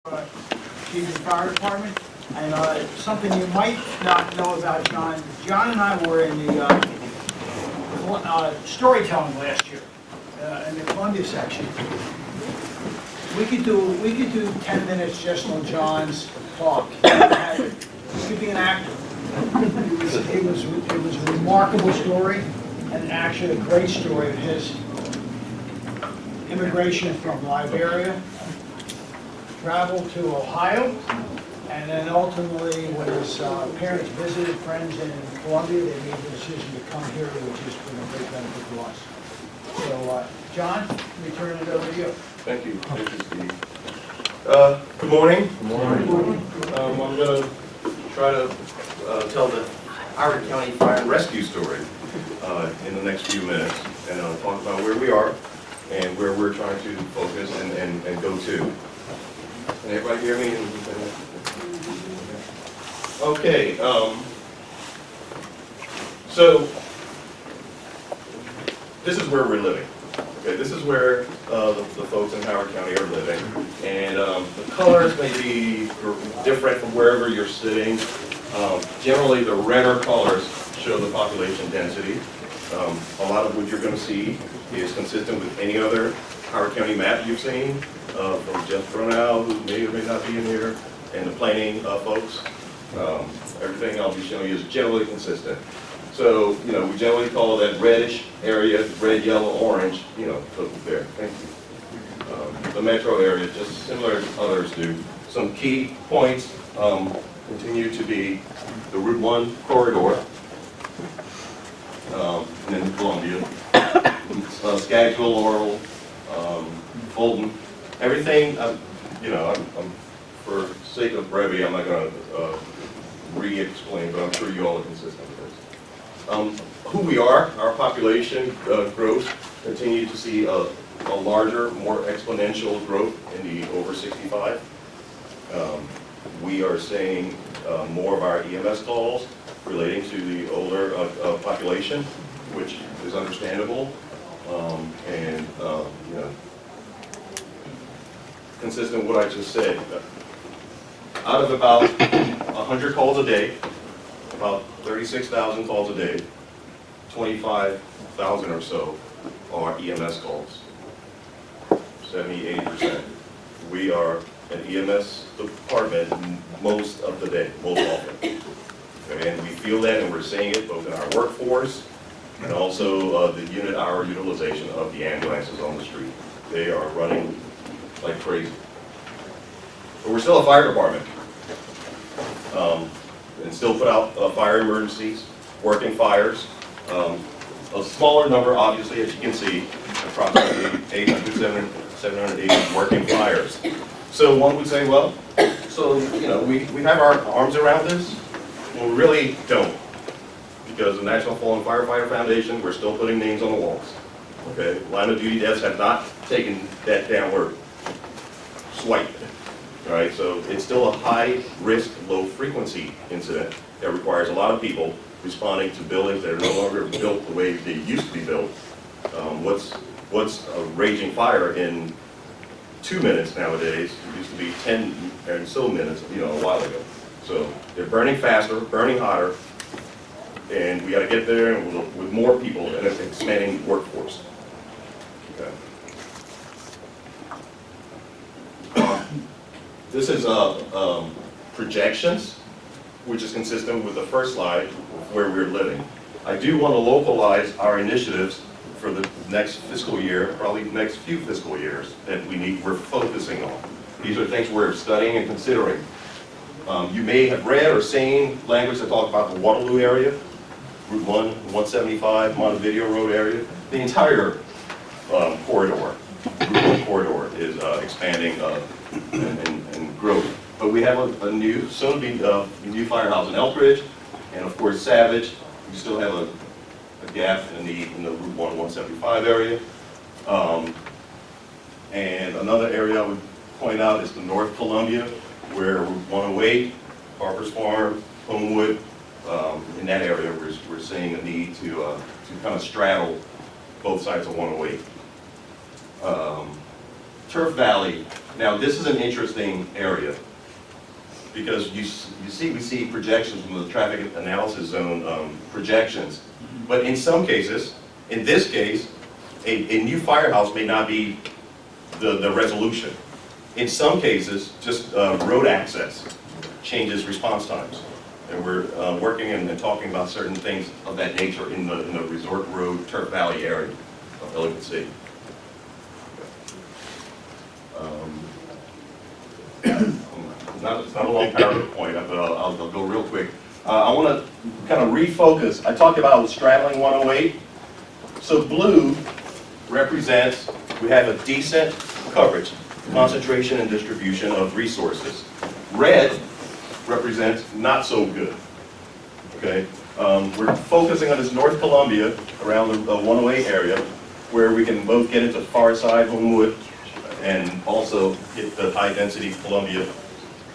Chief of the Fire Department, and something you might not know about John. John and I were in the storytelling last year in the Columbia section. We could do 10 minutes just on John's talk. He could be an actor. It was a remarkable story, and actually a great story of his immigration from Liberia, traveled to Ohio, and then ultimately when his parents visited friends in Columbia, they made the decision to come here, which has been a great benefit to us. So, John, let me turn it over to you. Thank you. Thank you, Steve. Good morning. Good morning. I'm going to try to tell the Howard County Fire and Rescue story in the next few minutes, and I'll talk about where we are and where we're trying to focus and go to. Can everybody hear me? Okay. So this is where we're living. Okay, this is where the folks in Howard County are living, and the colors may be different from wherever you're sitting. Generally, the redder colors show the population density. A lot of what you're going to see is consistent with any other Howard County map you've seen, from Jeff Brunel, who may or may not be in here, and the planning folks. Everything I'll be showing you is generally consistent. So, we generally call that reddish area, red, yellow, orange, put there. Thank you. The metro area, just similar as others do. Some key points continue to be the Route 1 corridor, and then Columbia, Skaggsville, Laurel, Fulton. Everything, for sake of brevity, I'm not going to re-explain, but I'm sure you all are consistent with this. Who we are, our population growth, continue to see a larger, more exponential growth in the over 65. We are seeing more of our EMS calls relating to the older population, which is understandable, and consistent with what I just said. Out of about 100 calls a day, about 36,000 calls a day, 25,000 or so are EMS calls. 70–80%. We are an EMS department most of the day, most often. Okay, and we feel that, and we're seeing it both in our workforce and also the unit hour utilization of the ambulances on the street. They are running like crazy. But we're still a fire department, and still put out fire emergencies, working fires. A smaller number, obviously, as you can see, approximately 800, 780 working fires. So one would say, well, so we have our arms around this. Well, we really don't, because the National Fallen Firefighter Foundation, we're still putting names on the walls. Okay, line of duty deaths have not taken that downward swipe. All right, so it's still a high-risk, low-frequency incident that requires a lot of people responding to buildings that are no longer built the way they used to be built. What's a raging fire in 2 minutes nowadays? It used to be 10 and so minutes, a while ago. So they're burning faster, burning hotter, and we got to get there with more people and an expanding workforce. Okay. This is projections, which is consistent with the first slide of where we're living. I do want to localize our initiatives for the next fiscal year, probably the next few fiscal years that we're focusing on. These are things we're studying and considering. You may have read or seen language that talks about the Waterloo area, Route 1, 175, Montevideo Road area. The entire corridor, Route 1 corridor is expanding and growth. But we have a new, new firehouse in Elkridge, and of course Savage. We still have a gap in the Route 1, 175 area. And another area I would point out is the North Columbia, where Route 108, Harper's Farm, Homewood, in that area we're seeing a need to kind of straddle both sides of 108. Turf Valley Now, this is an interesting area, because we see projections from the traffic analysis zone projections, but in some cases, in this case, a new firehouse may not be the resolution. In some cases, just road access changes response times. And we're working and talking about certain things of that nature in the Resort Road, Turf Valley area of Ellicott City. It's not a long PowerPoint, but I'll go real quick. I want to kind of refocus. I talked about straddling 108. So blue represents we have a decent coverage, concentration and distribution of resources. Red represents not so good. Okay, we're focusing on this North Columbia around the 108 area, where we can both get into Far Side, Homewood, and also get the high density Columbia,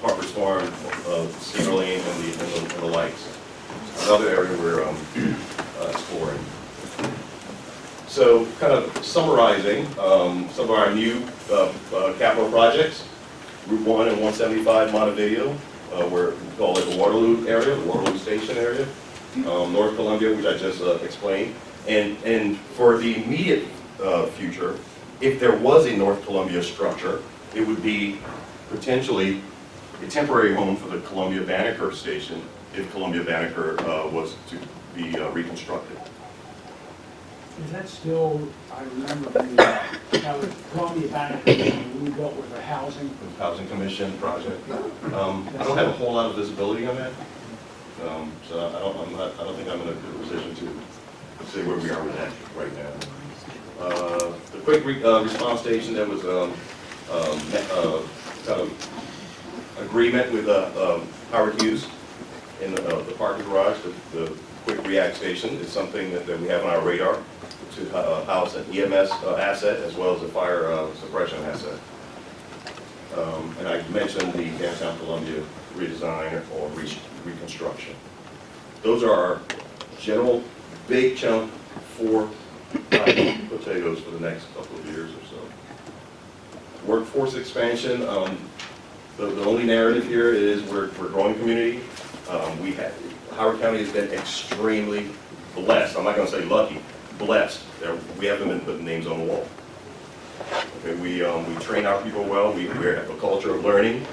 Harper's Farm, Cedar Lane, and the likes. Another area we're exploring. So, kind of summarizing some of our new capital projects. Route 1 and 175 Montevideo, where we call it the Waterloo area, the Waterloo Station area. North Columbia, which I just explained. And for the immediate future, if there was a North Columbia structure, it would be potentially a temporary home for the Columbia Banneker Station if Columbia Banneker was to be reconstructed. Is that still, I remember that was Columbia Banneker we built with our housing. The Housing Commission project. I don't have a whole lot of visibility on that, so I don't think I'm in a good position to say where we are with that right now. The quick response station, that was kind of agreement with Howard Hughes in the parking garage. The quick react station is something that we have on our radar to house an EMS asset as well as a fire suppression asset. And I mentioned the downtown Columbia redesign or reconstruction. Those are our general big chunk for potatoes for the next couple of years or so. Workforce expansion. The only narrative here is we're a growing community. Howard County has been extremely blessed. I'm not going to say lucky, blessed. We haven't been putting names on the wall. Okay, we train our people well. We have a culture of learning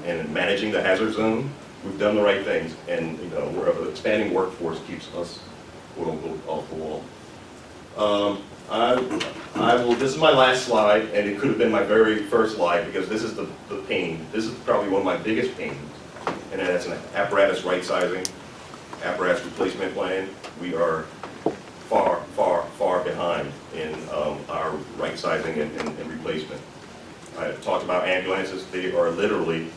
and managing the hazard zone. We've done the right things, and we're expanding workforce keeps us quote unquote off the wall. This is my last slide, and it could have been my very first slide because this is the pain. This is probably one of my biggest pains, and that's an apparatus right sizing, apparatus replacement plan. We are far, far, far behind in our right sizing and replacement. I talked about ambulances. They are literally,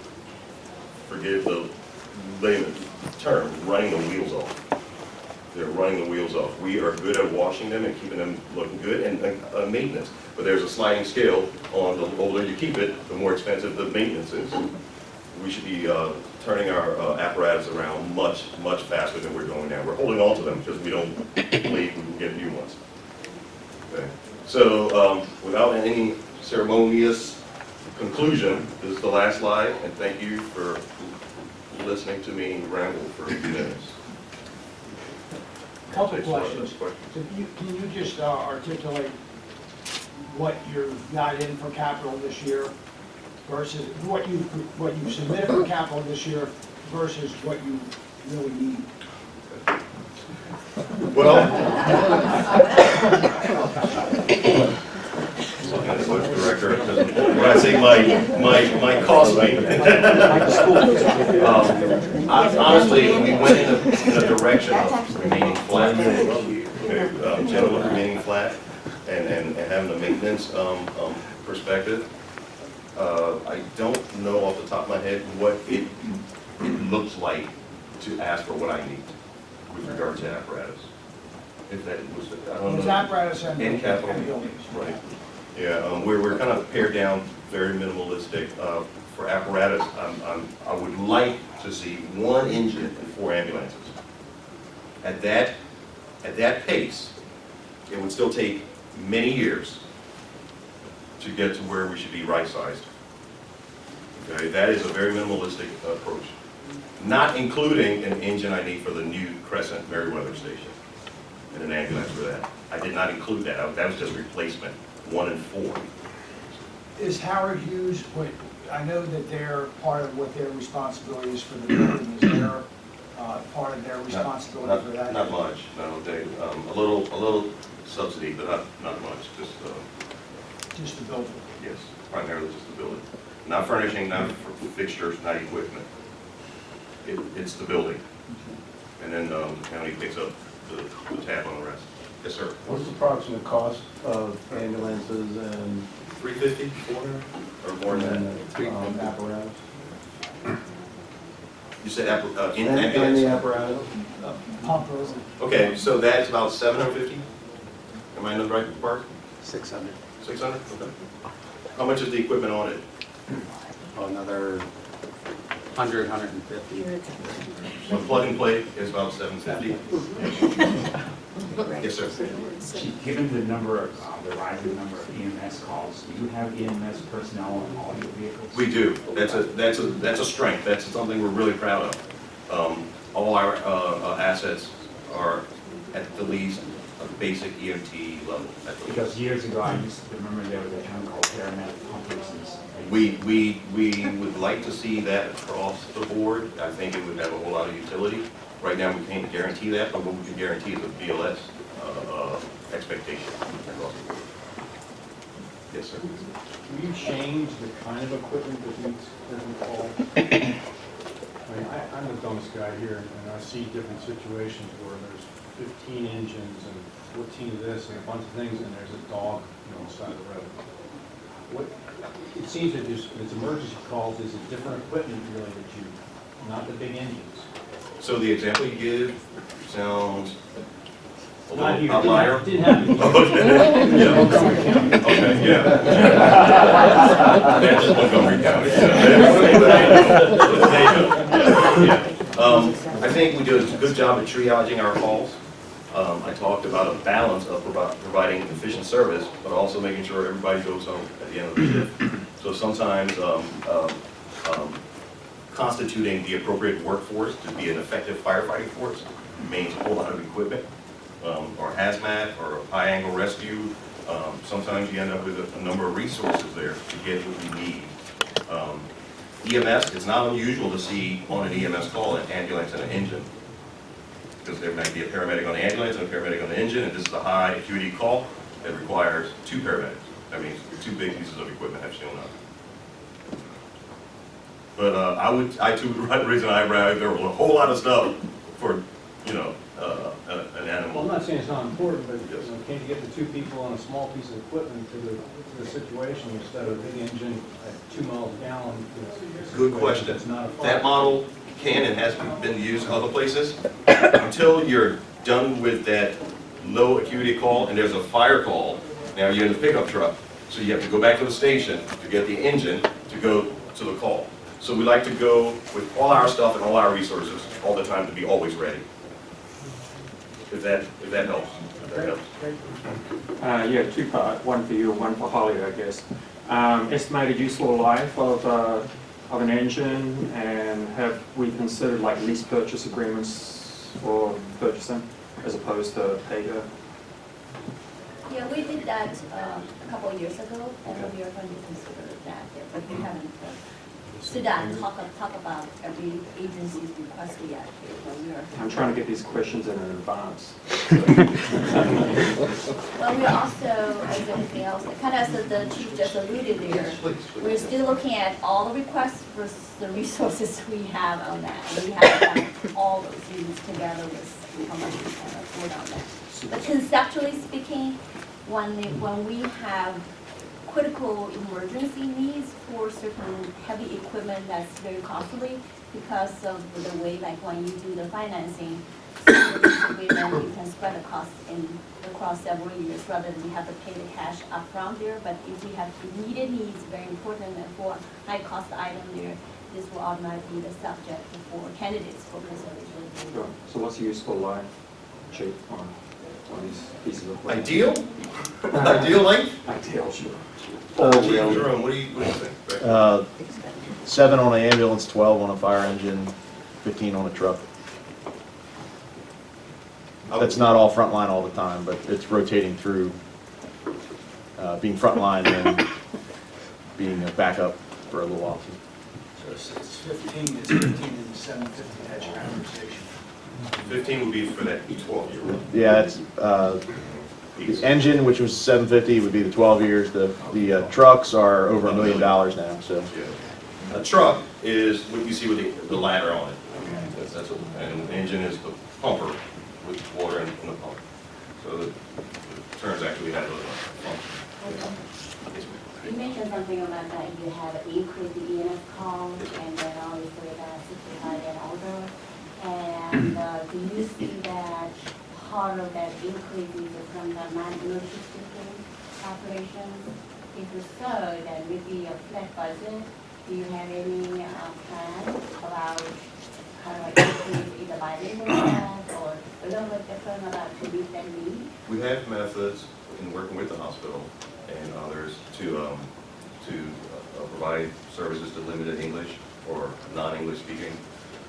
forgive the layman term, running the wheels off. They're running the wheels off. We are good at washing them and keeping them looking good and maintenance. But there's a sliding scale on the older you keep it, the more expensive the maintenance is. We should be turning our apparatus around much, much faster than we're doing now. We're holding on to them because we don't believe we will get new ones. Okay. So without any ceremonious conclusion, this is the last slide, and thank you for listening to me ramble for a few minutes. Couple of questions. Can you just articulate what you're not in for capital this year versus what you submitted for capital this year versus what you really need? Well, director, when I say my cost me. Honestly, we went in a direction of remaining flat, generally remaining flat, and having a maintenance perspective. I don't know off the top of my head what it looks like to ask for what I need with regard to apparatus. If that was, I don't know. Apparatus and capital, right? Yeah, we're kind of pared down, very minimalistic. For apparatus, I would like to see 1 engine and 4 ambulances. At that pace, it would still take many years to get to where we should be right-sized Okay, that is a very minimalistic approach. Not including an engine I need for the new Crescent Meriwether station and an ambulance for that. I did not include that. That was just replacement, 1 and 4. Is Howard Hughes, I know that they're, part of what their responsibility is for the building, is there part of their responsibility for that? Not much, no, they, a little subsidy, but not much, Just the building? yes, primarily just the building. Not furnishing, not fixtures, not equipment. It's the building. And then the county picks up the tab on the rest. Yes, sir. What's the approximate cost of ambulances and $350, $400, or more than that? apparatus? You said in And the ambulance? apparatus? Pumpers? Okay, so that's about 750? Am I in the right part? 600. 600? Okay. How much is the equipment on it? Oh, another 100, 150. So plug and play is about 750? Yes, sir. Chief, given the rising number of EMS calls, do you have EMS personnel on all your vehicles? We do. That's a strength. That's something we're really proud of. All our assets are at the least a basic EMT level. At the Because least. years ago, I used to remember there was a term called paramedic complexes. We would like to see that across the board. I think it would have a whole lot of utility. Right now, we can't guarantee that, but what we can guarantee is a BLS expectation across the board. Yes, sir. Can you change the kind of equipment that we call? I mean, I'm the dumbest guy here, and I see different situations where there's 15 engines and 14 of this and a bunch of things, and there's a dog, on the side of the road. It seems that it's emergency calls, is it different equipment really that you, not the big engines? So the example you give sounds a Not here. little outlier. Didn't happen. Okay. Yeah. Okay, yeah. That's Montgomery County. I think we do a good job of triaging our calls. I talked about a balance of providing efficient service, but also making sure everybody goes home at the end of the shift. So sometimes constituting the appropriate workforce to be an effective firefighting force means a whole lot of equipment, or hazmat, or high angle rescue. Sometimes you end up with a number of resources there to get what you need. EMS, it's not unusual to see on an EMS call an ambulance and an engine, because there might be a paramedic on the ambulance and a paramedic on the engine, and this is a high acuity call that requires 2 paramedics. That means 2 big pieces of equipment have shown up. But I too would raise an eyebrow if there was a whole lot of stuff for, an animal. Well, I'm not saying it's not important, but Yes. can't you get the 2 people on a small piece of equipment to the situation instead of a big engine at 2 miles a gallon? Good question. It's not a fire. That model can and has been used other places. Until you're done with that low acuity call and there's a fire call, now you're in the pickup truck. So you have to go back to the station to get the engine to go to the call. So we like to go with all our stuff and all our resources all the time to be always ready. If that helps. If that helps. Yeah, 2-part, one for you and one for Holly, I guess. Estimated useful life of an engine, and have we considered like lease purchase agreements for purchasing as opposed to pay-go? Yeah, we did that a couple of years ago, and we are going to consider that, but we haven't sit down and talk about every agency's request yet. But we are. I'm trying to get these questions in advance. Well, we also, as anything else, kind of as the chief just alluded there, we're still looking at all the requests versus the resources we have on that. We have done all those units together with how much we can afford on that. But conceptually speaking, when we have critical emergency needs for certain heavy equipment that's very costly because of the way, like when you do the financing, basically then you can spread the cost across several years rather than you have to pay the cash upfront there. But if we have immediate needs, very important, and for high cost item there, this will automatically be the subject for candidates for consideration. Sure. So what's the useful life, Chief, on these pieces of equipment? Ideal? Ideal length? Ideal, sure. Jerome, what do you think? 7 on an ambulance, 12 on a fire engine, 15 on a truck. That's not all frontline all the time, but it's rotating through being frontline and being a backup for a little while. So it's 15, it's 15 and 750, that's your amortization. 15 would be for that 12-year. Yeah, that's the engine, which was 750, would be the 12 years. The trucks are over $1 million now, so. Yeah. A truck is what you see with the ladder on it. That's what, and the engine is the pumper with water in the pump. So the terms actually have a function. You mentioned something about that you have increased the EMS calls and then obviously that 65 and older. And do you see that part of that increase is from the non-emergency system population? If so, then with the flat budget, do you have any plan about kind of like increase either by that or a little bit different about to meet that need? We have methods in working with the hospital and others to provide services to limited English or non-English speaking.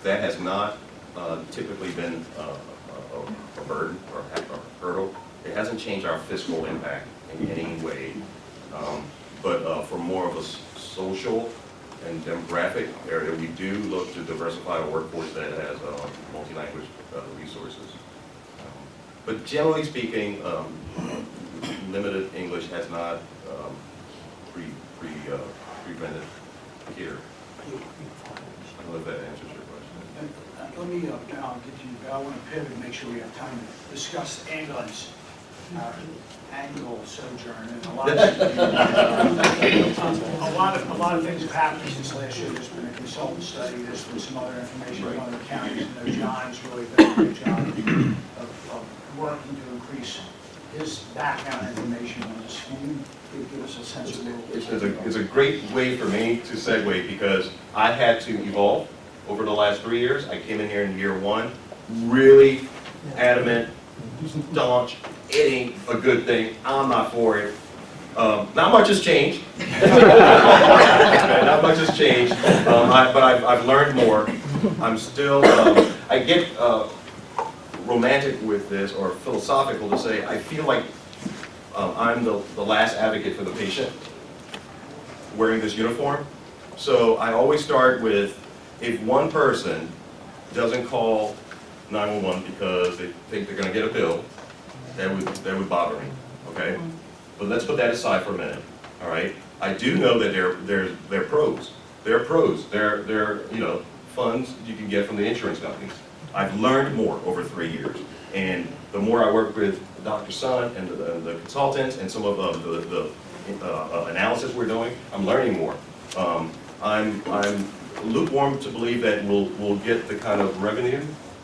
That has not typically been a burden or a hurdle. It hasn't changed our fiscal impact in any way. But for more of a social and demographic area, we do look to diversify a workforce that has multi-language resources. But generally speaking, limited English has not prevented here. I don't know if that answers your question. Let me, I'll get you, I want to pivot and make sure we have time to discuss ambulance, annual sojourn, and a lot of things have happened since last year. There's been a consultant study, there's been some other information from other counties, and John's really done a good job of working to increase his background information on this. Can you give us a sense of It's a great way for me to segue because I had to evolve over the last 3 years. I came in here in year 1, really adamant, staunch, it ain't a good thing, I'm not for it. Not much has changed. Not much has changed, but I've learned more. I'm still, I get romantic with this or philosophical to say I feel like I'm the last advocate for the patient wearing this uniform. So I always start with, if one person doesn't call 911 because they think they're going to get a bill, that would bother me, okay? But let's put that aside for a minute, all right? I do know that they're pros. They're pros. They're funds you can get from the insurance companies. I've learned more over 3 years, and the more I work with Dr. Sun and the consultants and some of the analysis we're doing, I'm learning more. I'm lukewarm to believe that we'll get the kind of revenue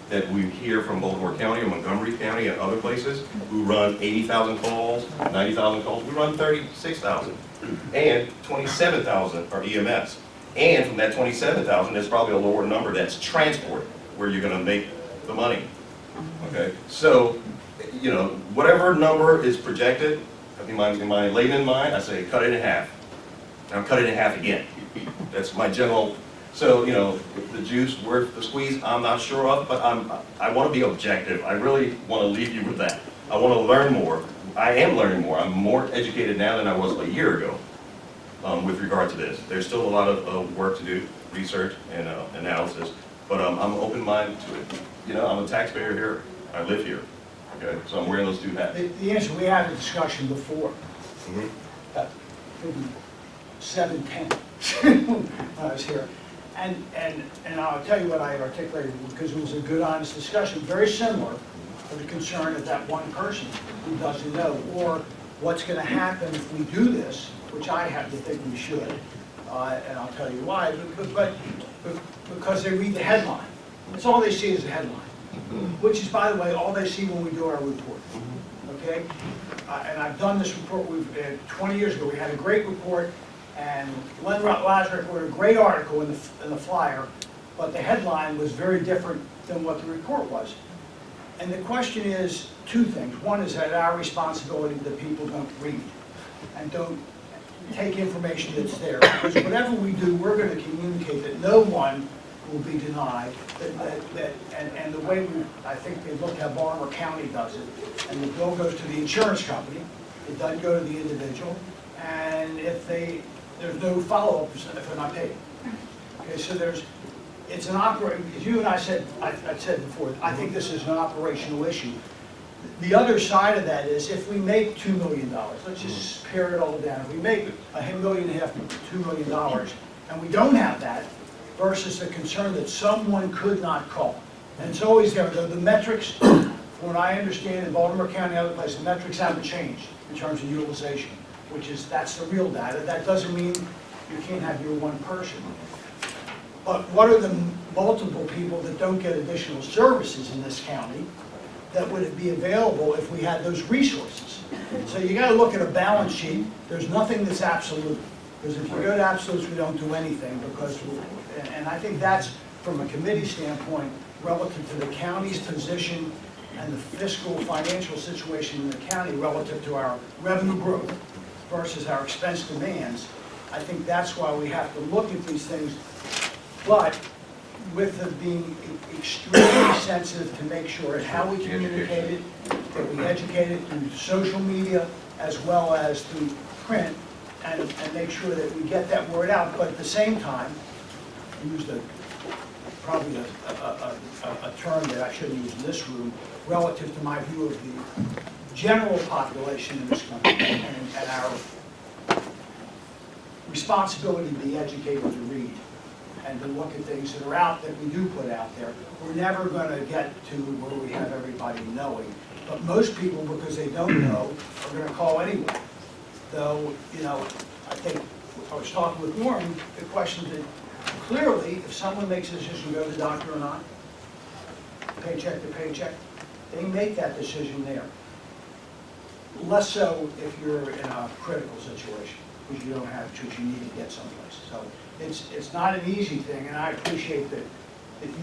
that we hear from Baltimore County or Montgomery County and other places who run 80,000 calls, 90,000 calls. We run 36,000, and 27,000 are EMS. And from that 27,000, there's probably a lower number that's transport, where you're going to make the money. Okay, so whatever number is projected, in my layman mind, I say cut it in half. Now cut it in half again. That's my general. So the juice worth the squeeze, I'm not sure of, but I want to be objective. I really want to leave you with that. I want to learn more. I am learning more. I'm more educated now than I was a year ago with regard to this. There's still a lot of work to do, research and analysis, but I'm open-minded to it. I'm a taxpayer here. I live here. Okay, so I'm wearing those two hats. The answer, we had a discussion before, maybe 7:10 when I was here. And I'll tell you what I articulated, because it was a good, honest discussion, very similar to the concern of that one person who doesn't know, or what's going to happen if we do this, which I have to think we should, and I'll tell you why, but because they read the headline. That's all they see is the headline, which is, by the way, all they see when we do our report, okay? And I've done this report, 20 years ago, we had a great report, and Len Lazarek wrote a great article in the flyer, but the headline was very different than what the report was. And the question is two things. One is that our responsibility that people don't read and don't take information that's there. Because whatever we do, we're going to communicate that no one will be denied, and the way I think they look how Baltimore County does it, and the bill goes to the insurance company, it doesn't go to the individual, and there's no follow-up if they're not paid. Okay, so it's an as you and I said before, I think this is an operational issue. The other side of that is if we make $2 million, let's just pare it all down. If we make $1.5 million, $2 million, and we don't have that, versus the concern that someone could not call. And it's always there. The metrics, from what I understand in Baltimore County and other places, the metrics haven't changed in terms of utilization, that's the real data. That doesn't mean you can't have your one person. But what are the multiple people that don't get additional services in this county that would be available if we had those resources? So you got to look at a balance sheet. There's nothing that's absolute. Because if you go to absolutes, we don't do anything. And I think that's, from a committee standpoint, relative to the county's position and the fiscal financial situation in the county relative to our revenue growth versus our expense demands. I think that's why we have to look at these things, but with them being extremely sensitive to make sure at how we communicate it, that we educate it through social media as well as through print, and make sure that we get that word out. But at the same time, I used probably a term that I shouldn't use in this room, relative to my view of the general population in this country and our responsibility to be educated to read and to look at things that are out that we do put out there. We're never going to get to where we have everybody knowing. But most people, because they don't know, are going to call anyway. Though, I think I was talking with Norm, the question that clearly, if someone makes a decision to go to the doctor or not, paycheck to paycheck, they make that decision there. Less so if you're in a critical situation, because you don't have a choice, you need to get someplace. So it's not an easy thing, and I appreciate that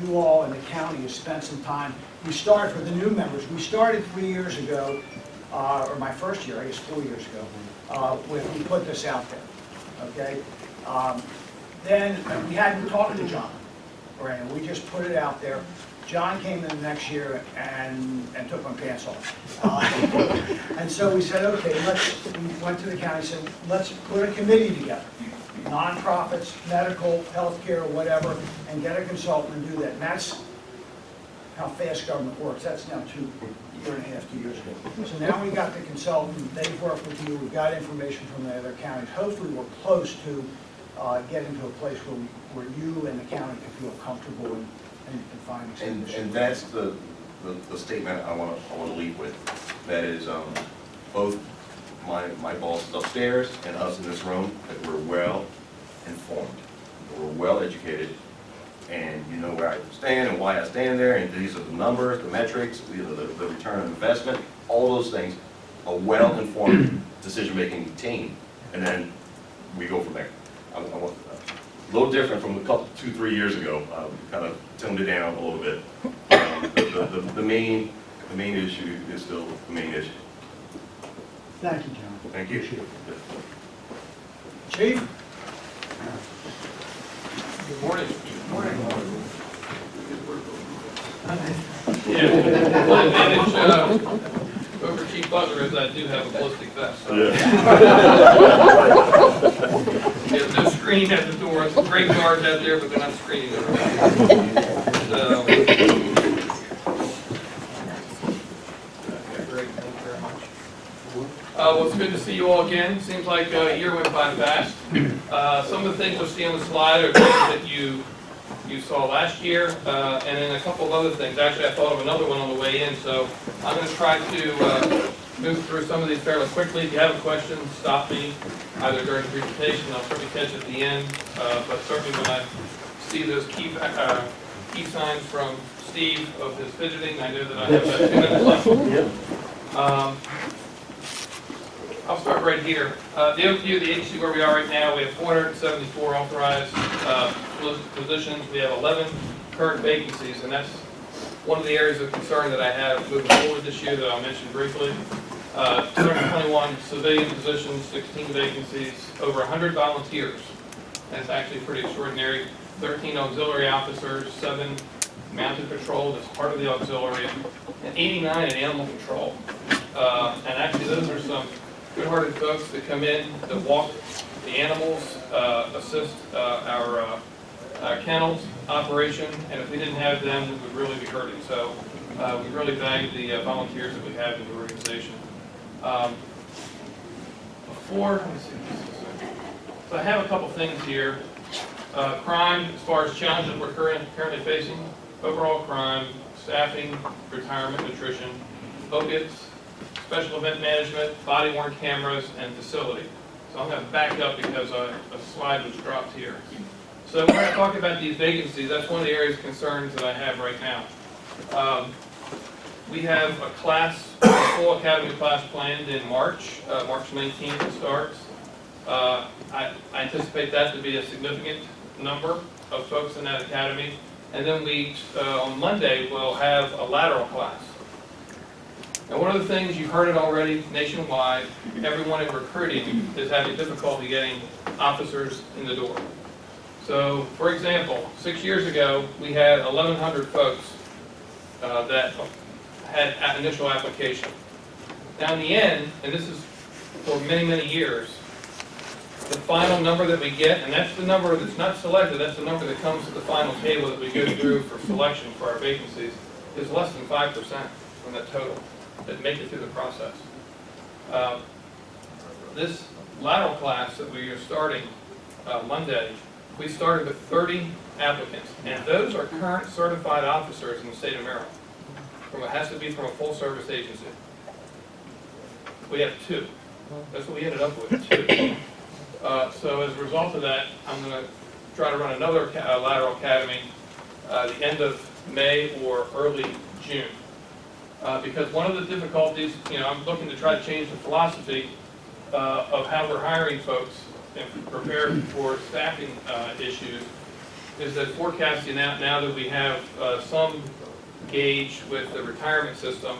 you all in the county have spent some time. We started for the new members. We started 3 years ago, or my first year, I guess 4 years ago, when we put this out there, okay? Then we hadn't talked to John, right? We just put it out there. John came in the next year and took my pants off. And so we said, okay, we went to the county and said, let's put a committee together. Nonprofits, medical, healthcare, whatever, and get a consultant and do that. And that's how fast government works. That's now 2 years ago. So now we got the consultant, they've worked with you, we've got information from the other counties. Hopefully we're close to getting to a place where you and the county can feel comfortable and finding solutions. And that's the statement I want to leave with. That is both my bosses upstairs and us in this room, that we're well informed, we're well educated, and you know where I stand and why I stand there, and these are the numbers, the metrics, the return on investment, all those things. A well-informed decision-making team, and then we go from there. I want a little different from 2-3 years ago. Kind of toned it down a little bit. The main issue is still the main issue. Thank you, John. Thank you. Chief? Good morning. Morning. Yeah, my advantage over Chief Butler is I do have a ballistic vest. So. There's no screening at the door. It's great guards out there, but they're not screening it. So, okay, great. Thank you very much. Well, it's good to see you all again. Seems like a year went by fast. Some of the things you'll see on the slide are things that you saw last year, and then a couple of other things. Actually, I thought of another one on the way in, so I'm going to try to move through some of these fairly quickly. If you have a question, stop me, either during the presentation, I'll certainly catch at the end, but certainly when I see those key signs from Steve of his fidgeting, I know that I have about 2 minutes left. I'll start right here. The overview of the agency where we are right now, we have 474 authorized positions. We have 11 current vacancies, and that's one of the areas of concern that I have moving forward this year that I'll mention briefly. 221 civilian positions, 16 vacancies, over 100 volunteers. That's actually pretty extraordinary. 13 auxiliary officers, 7 mounted patrol that's part of the auxiliary, and 89 in animal control. And actually those are some good-hearted folks that come in, that walk the animals, assist our kennels operation, and if we didn't have them, we would really be hurting. So we really value the volunteers that we have in the organization. Let me see. So I have a couple things here. Crime, as far as challenges we're currently facing, overall crime, staffing, retirement, nutrition, opiates, special event management, body-worn cameras, and facility. So I'm going to back up because a slide was dropped here. So when I talk about these vacancies, that's one of the areas of concerns that I have right now. We have a class, a full academy class planned in March. March 19th it starts. I anticipate that to be a significant number of folks in that academy. And then we, on Monday, will have a lateral class. And one of the things, you've heard it already nationwide, everyone in recruiting is having difficulty getting officers in the door. So, for example, 6 years ago, we had 1,100 folks that had initial application. Now in the end, and this is for many, many years, the final number that we get, and that's the number that's not selected, that's the number that comes to the final table that we go through for selection for our vacancies, is less than 5% from that total that make it through the process. This lateral class that we are starting Monday, we started with 30 applicants, and those are current certified officers in the state of Maryland. It has to be from a full-service agency. We have 2. That's what we ended up with, 2. So as a result of that, I'm going to try to run another lateral academy the end of May or early June. Because one of the difficulties, I'm looking to try to change the philosophy of how we're hiring folks and prepare for staffing issues, is that forecasting now that we have some gauge with the retirement system,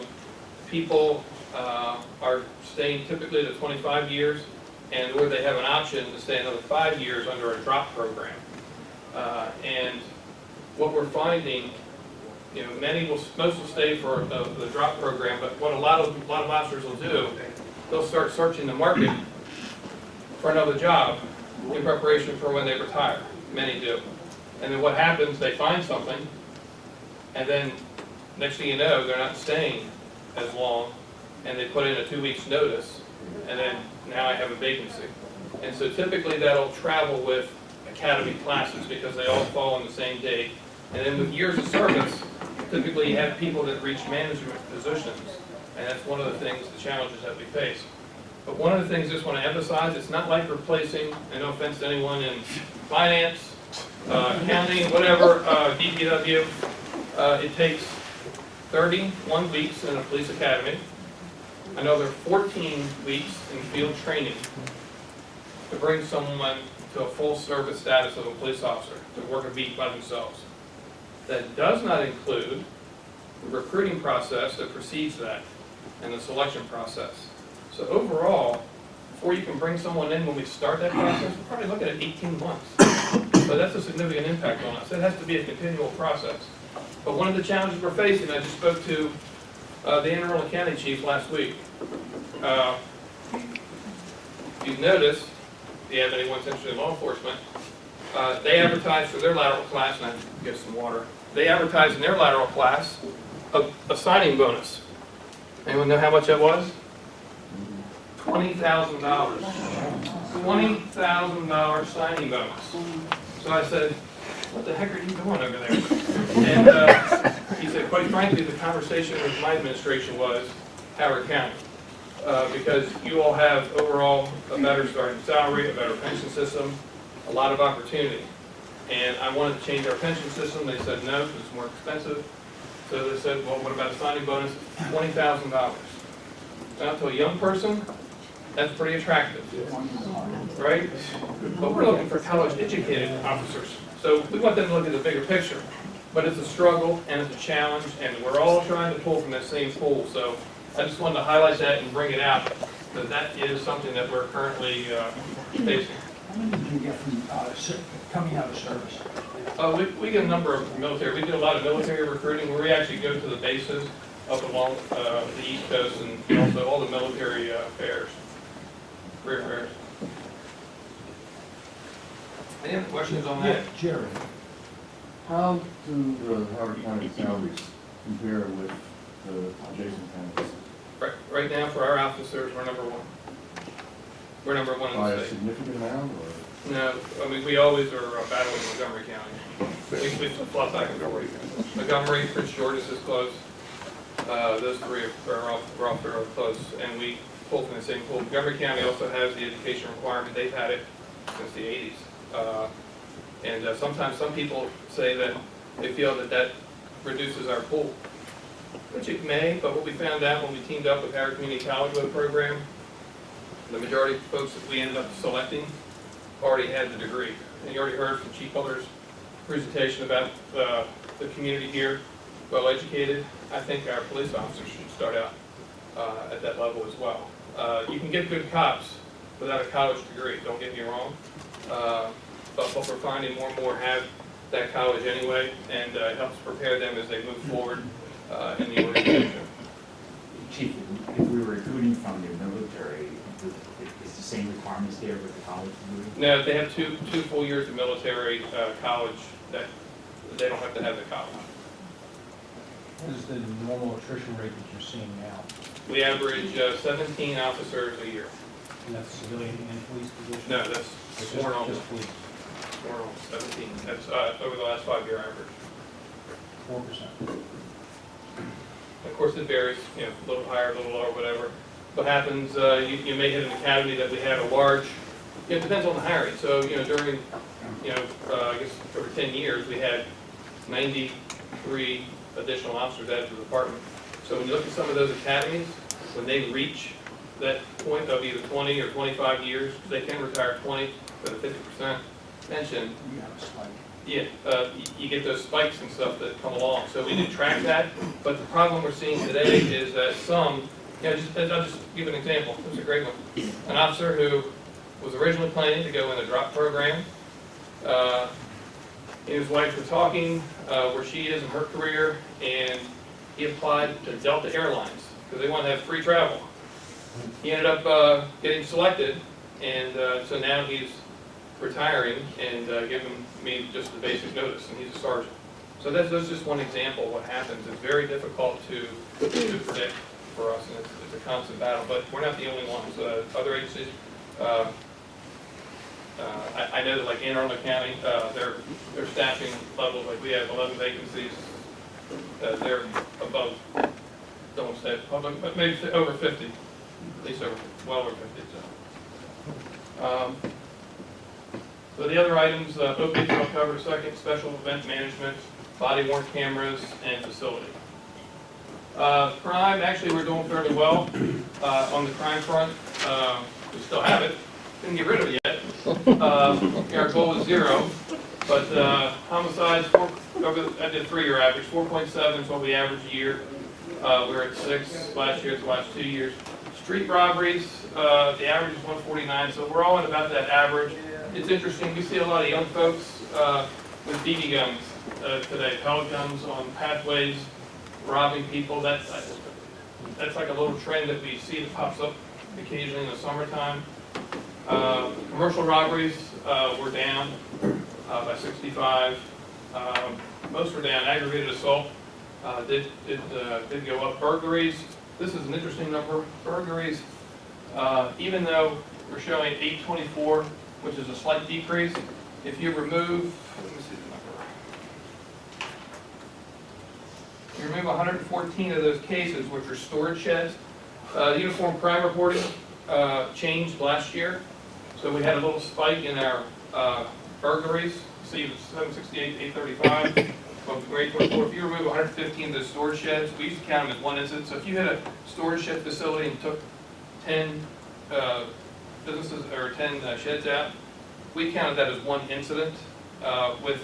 people are staying typically to 25 years, or they have an option to stay another 5 years under a drop program. And what we're finding, most will stay for the drop program, but what a lot of officers will do, they'll start searching the market for another job in preparation for when they retire. Many do. And then what happens, they find something, and then next thing you know, they're not staying as long, and they put in a 2 weeks notice, and then now I have a vacancy. And so typically that'll travel with academy classes because they all fall on the same date. And then with years of service, typically you have people that reach management positions, and that's one of the things, the challenges that we face. But one of the things I just want to emphasize, it's not like replacing, and no offense to anyone in finance, accounting, whatever, DPW. It takes 31 weeks in a police academy, another 14 weeks in field training to bring someone to a full service status of a police officer to work a beat by themselves. That does not include the recruiting process that precedes that and the selection process. So overall, before you can bring someone in when we start that process, we're probably looking at 18 months. So that's a significant impact on us. It has to be a continual process. But one of the challenges we're facing, I just spoke to the Anne Arundel County Chief last week. You've noticed, if you have anyone interested in law enforcement, they advertise for their lateral class, and I have to get some water. They advertise in their lateral class a signing bonus. Anyone know how much that was? $20,000. $20,000 signing bonus. So I said, what the heck are you doing over there? And he said, quite frankly, the conversation with my administration was Howard County. Because you all have overall a better starting salary, a better pension system, a lot of opportunity. And I wanted to change our pension system. They said no, because it's more expensive. So they said, well, what about a signing bonus? $20,000. Now, to a young person, that's pretty attractive, right? But we're looking for college-educated officers. So we want them to look at the bigger picture. But it's a struggle, and it's a challenge, and we're all trying to pull from that same pool. So I just wanted to highlight that and bring it out, that that is something that we're currently facing. How many do you get from coming out of service? We get a number of military, we do a lot of military recruiting, where we actually go to the bases up along the East Coast and also all the military fairs, career fairs. Any other questions on that? Jerry? How do the Howard County salaries compare with the adjacent counties? Right now, for our officers, we're number one. We're number one in By the a state. significant amount, or? No, I mean, we always are battling Montgomery County. We flop back and forth. Montgomery, Prince George's is close. Those three are all fairly close, and we pull from the same pool. Montgomery County also has the education requirement. They've had it since the 80s. And sometimes some people say that they feel that that reduces our pool, which it may, but what we found out when we teamed up with our community college with program, the majority of folks that we ended up selecting already had the degree. And you already heard from Chief Butler's presentation about the community here, well educated. I think our police officers should start out at that level as well. You can get good cops without a college degree, don't get me wrong. But what we're finding, more and more have that college anyway, and it helps prepare them as they move forward in the organization. Chief, if we were recruiting from the military, is the same requirements there with the college degree? No, they have two full years of military college, that they don't have to have the college. What is the normal attrition rate that you're seeing now? We average 17 officers a year. And that's civilian and police position? No, that's It's sworn on. just police, Sworn on, 17. That's over the last 5-year average. 4%. Of course, it varies, you know, a little higher, a little lower, whatever. What happens, you may hit an academy that we had a large, it depends on the hiring. So, you know, during, you know, I guess over 10 years, we had 93 additional officers added to the department. So when you look at some of those academies, when they reach that point of either 20 or 25 years, they can retire 20 with a 50% pension. You have a spike. Yeah, you get those spikes and stuff that come along, so we do track that, but the problem we're seeing today is that some, you know, I'll just give an example, this is a great one. An officer who was originally planning to go in the drop program, he and his wife were talking where she is in her career, and he applied to Delta Airlines, because they want to have free travel. He ended up getting selected, and so now he's retiring and giving me just the basic notice, and he's a sergeant. So that's just one example of what happens. It's very difficult to predict for us, and it's a constant battle, but we're not the only ones. Other agencies, I know that like Anne Arundel County, their staffing levels, like we have 11 vacancies, they're above, don't want to say public, but maybe over 50, at least over, well over 50. So the other items, opiates I'll cover in a second, special event management, body worn cameras, and facility. Crime, actually we're doing fairly well on the crime front. We still have it, didn't get rid of it yet. Our goal is 0, but homicides, I did 3-year average, 4.7 is what we average a year. We're at 6 last year, the last 2 years. Street robberies, the average is 149, so we're all at about that average. It's interesting, we see a lot of young folks with BB guns today, pellet guns on pathways, robbing people. That's like a little trend that we see that pops up occasionally in the summertime. Commercial robberies were down by 65. Most were down. Aggravated assault did go up. Burglaries, this is an interesting number. Burglaries, even though we're showing 824, which is a slight decrease, if you remove, let me see the number. You remove 114 of those cases, which are storage sheds. Uniform crime reporting changed last year, so we had a little spike in our burglaries. See, it was 768 to 835. From grade 24, if you remove 115 of those storage sheds, we used to count them as one incident. So if you had a storage shed facility and took 10 businesses or 10 sheds out, we counted that as one incident with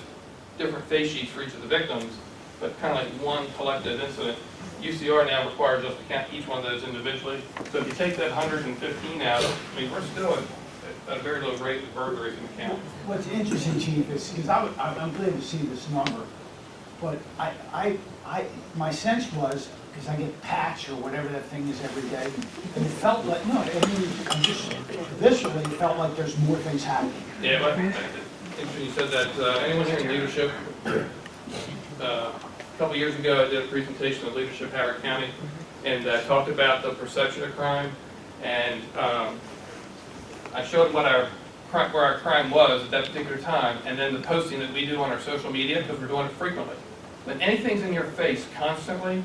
different face sheets for each of the victims. but kind of like one collective incident. UCR now requires us to count each one of those individually. So if you take that 115 out, I mean, we're still at a very low rate of burglaries in the county. What's interesting, Chief, is, because I'm glad to see this number, but my sense was, because I get patch or whatever that thing is every day, and it felt like, no, I mean, I'm just viscerally, it felt like there's more things happening. Yeah, but interesting you said that. Anyone here in leadership? A couple years ago, I did a presentation of leadership Howard County, and talked about the perception of crime, and I showed what where our crime was at that particular time, and then the posting that we do on our social media, because we're doing it frequently. When anything's in your face constantly,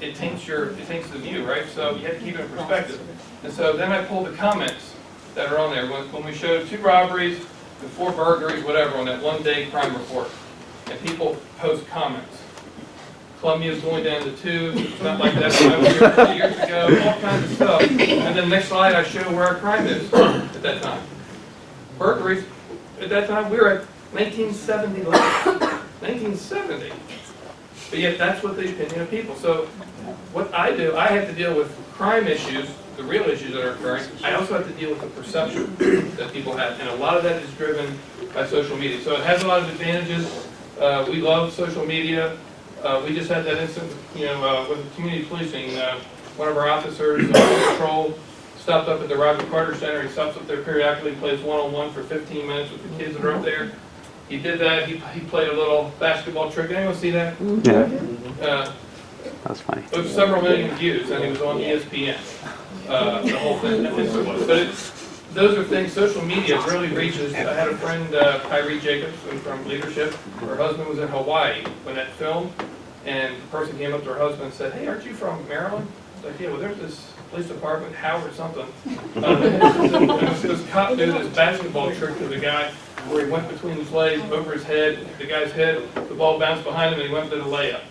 it taints the view, right? So you have to keep it in perspective. And so then I pulled the comments that are on there. When we showed 2 robberies and 4 burglaries, whatever, on that one-day crime report, and people post comments. Columbia's going down to 2, it's not like that when I was here 2 years ago, all kinds of stuff. And then next slide, I show where our crime is at that time. Burglaries, at that time, we were at 1970 levels. 1970. But yet, that's what the opinion of people. So, what I do, I have to deal with crime issues, the real issues that are occurring. I also have to deal with the perception that people have. And a lot of that is driven by social media. So, it has a lot of advantages. We love social media. We just had that incident, with community policing. One of our officers on patrol stopped up at the Roger Carter Center. He stops up there periodically, plays one-on-one for 15 minutes with the kids that are up there. He did that. He played a little basketball trick. Anyone see that? Yeah. That's funny. It was several million views, and he was on ESPN. The whole thing. But those are things. Social media really reaches. I had a friend, Kyrie Jacobs, from Leadership. Her husband was in Hawaii when that filmed, and the person came up to her husband and said, "Hey, aren't you from Maryland?" It's like, "Yeah, well, there's this police department, Howard something." This cop did this basketball trick to the guy where he went between his legs, over his head, the guy's head, the ball bounced behind him, and he went to the layup.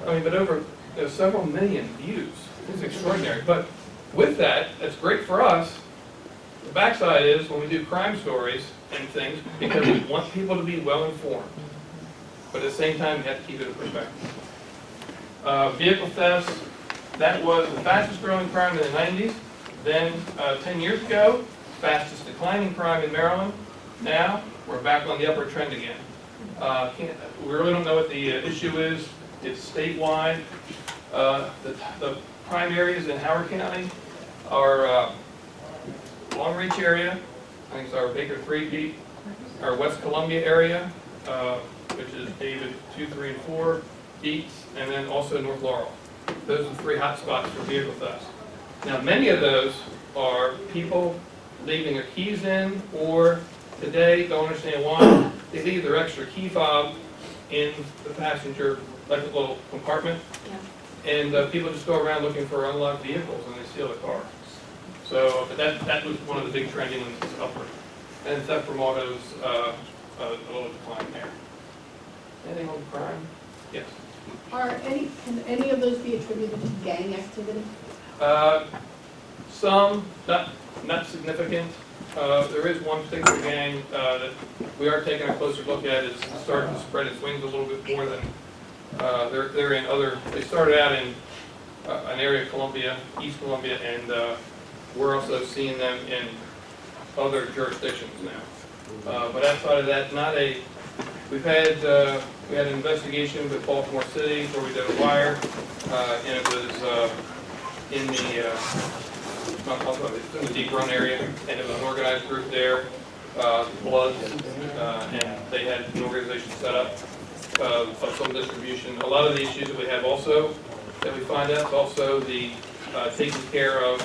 I mean, but over several million views. It's extraordinary. But with that, that's great for us. The backside is when we do crime stories and things, because we want people to be well informed. But at the same time, we have to keep it in perspective. Vehicle thefts, that was the fastest growing crime in the 90s. Then 10 years ago, fastest declining crime in Maryland. Now, we're back on the upward trend again. We really don't know what the issue is. It's statewide. The prime areas in Howard County are Long Reach area, I think it's our Baker 3 beat, our West Columbia area, which is David 2, 3, and 4 beats, and then also North Laurel. Those are the 3 hot spots for vehicle thefts. Now, many of those are people leaving their keys in, or today, don't understand why, they leave their extra key fob in the passenger, like a little compartment. Yeah. And people just go around looking for unlocked vehicles and they steal the car. So, but that was one of the big trending ones, upward. And theft from autos, a little decline there. Anything on crime? Yes. Can any of those be attributed to gang activity? Some, not significant. There is one particular gang that we are taking a closer look at. It's starting to spread its wings a little bit more than they're in other. They started out in an area of Columbia, East Columbia, and we're also seeing them in other jurisdictions now. But outside of that, not a. We had an investigation with Baltimore City where we did a wire, and it was in the Deep Run area, and it was an organized group there, Bloods, and they had an organization set up of some distribution. A lot of the issues that we have also, that we find out, is also the taking care of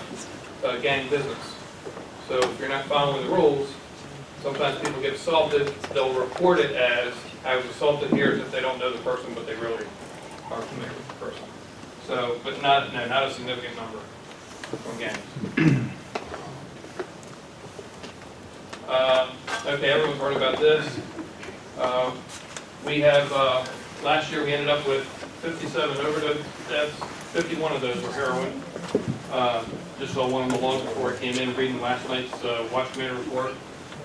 gang business. So if you're not following the rules, sometimes people get assaulted, they'll report it as, I was assaulted here, as if they don't know the person, but they really are familiar with the person. So, but not a significant number from gangs. Okay, everyone's heard about this. We have, last year we ended up with 57 overdose deaths. 51 of those were heroin. Just saw one on the log before I came in, reading last night's Watchman report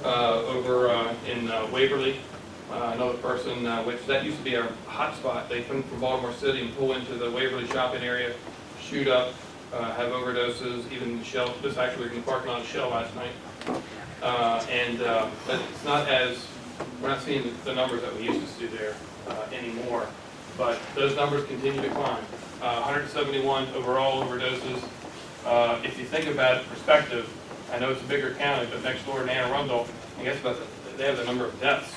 over in Waverly. Another person, which that used to be our hot spot, they come from Baltimore City and pull into the Waverly shopping area, shoot up, have overdoses, even Shell, this actually in the parking lot of Shell last night. But it's not as, we're not seeing the numbers that we used to see there anymore. But those numbers continue to climb. 171 overall overdoses. If you think about it, perspective, I know it's a bigger county, but next door in Anne Arundel, I guess they have the number of deaths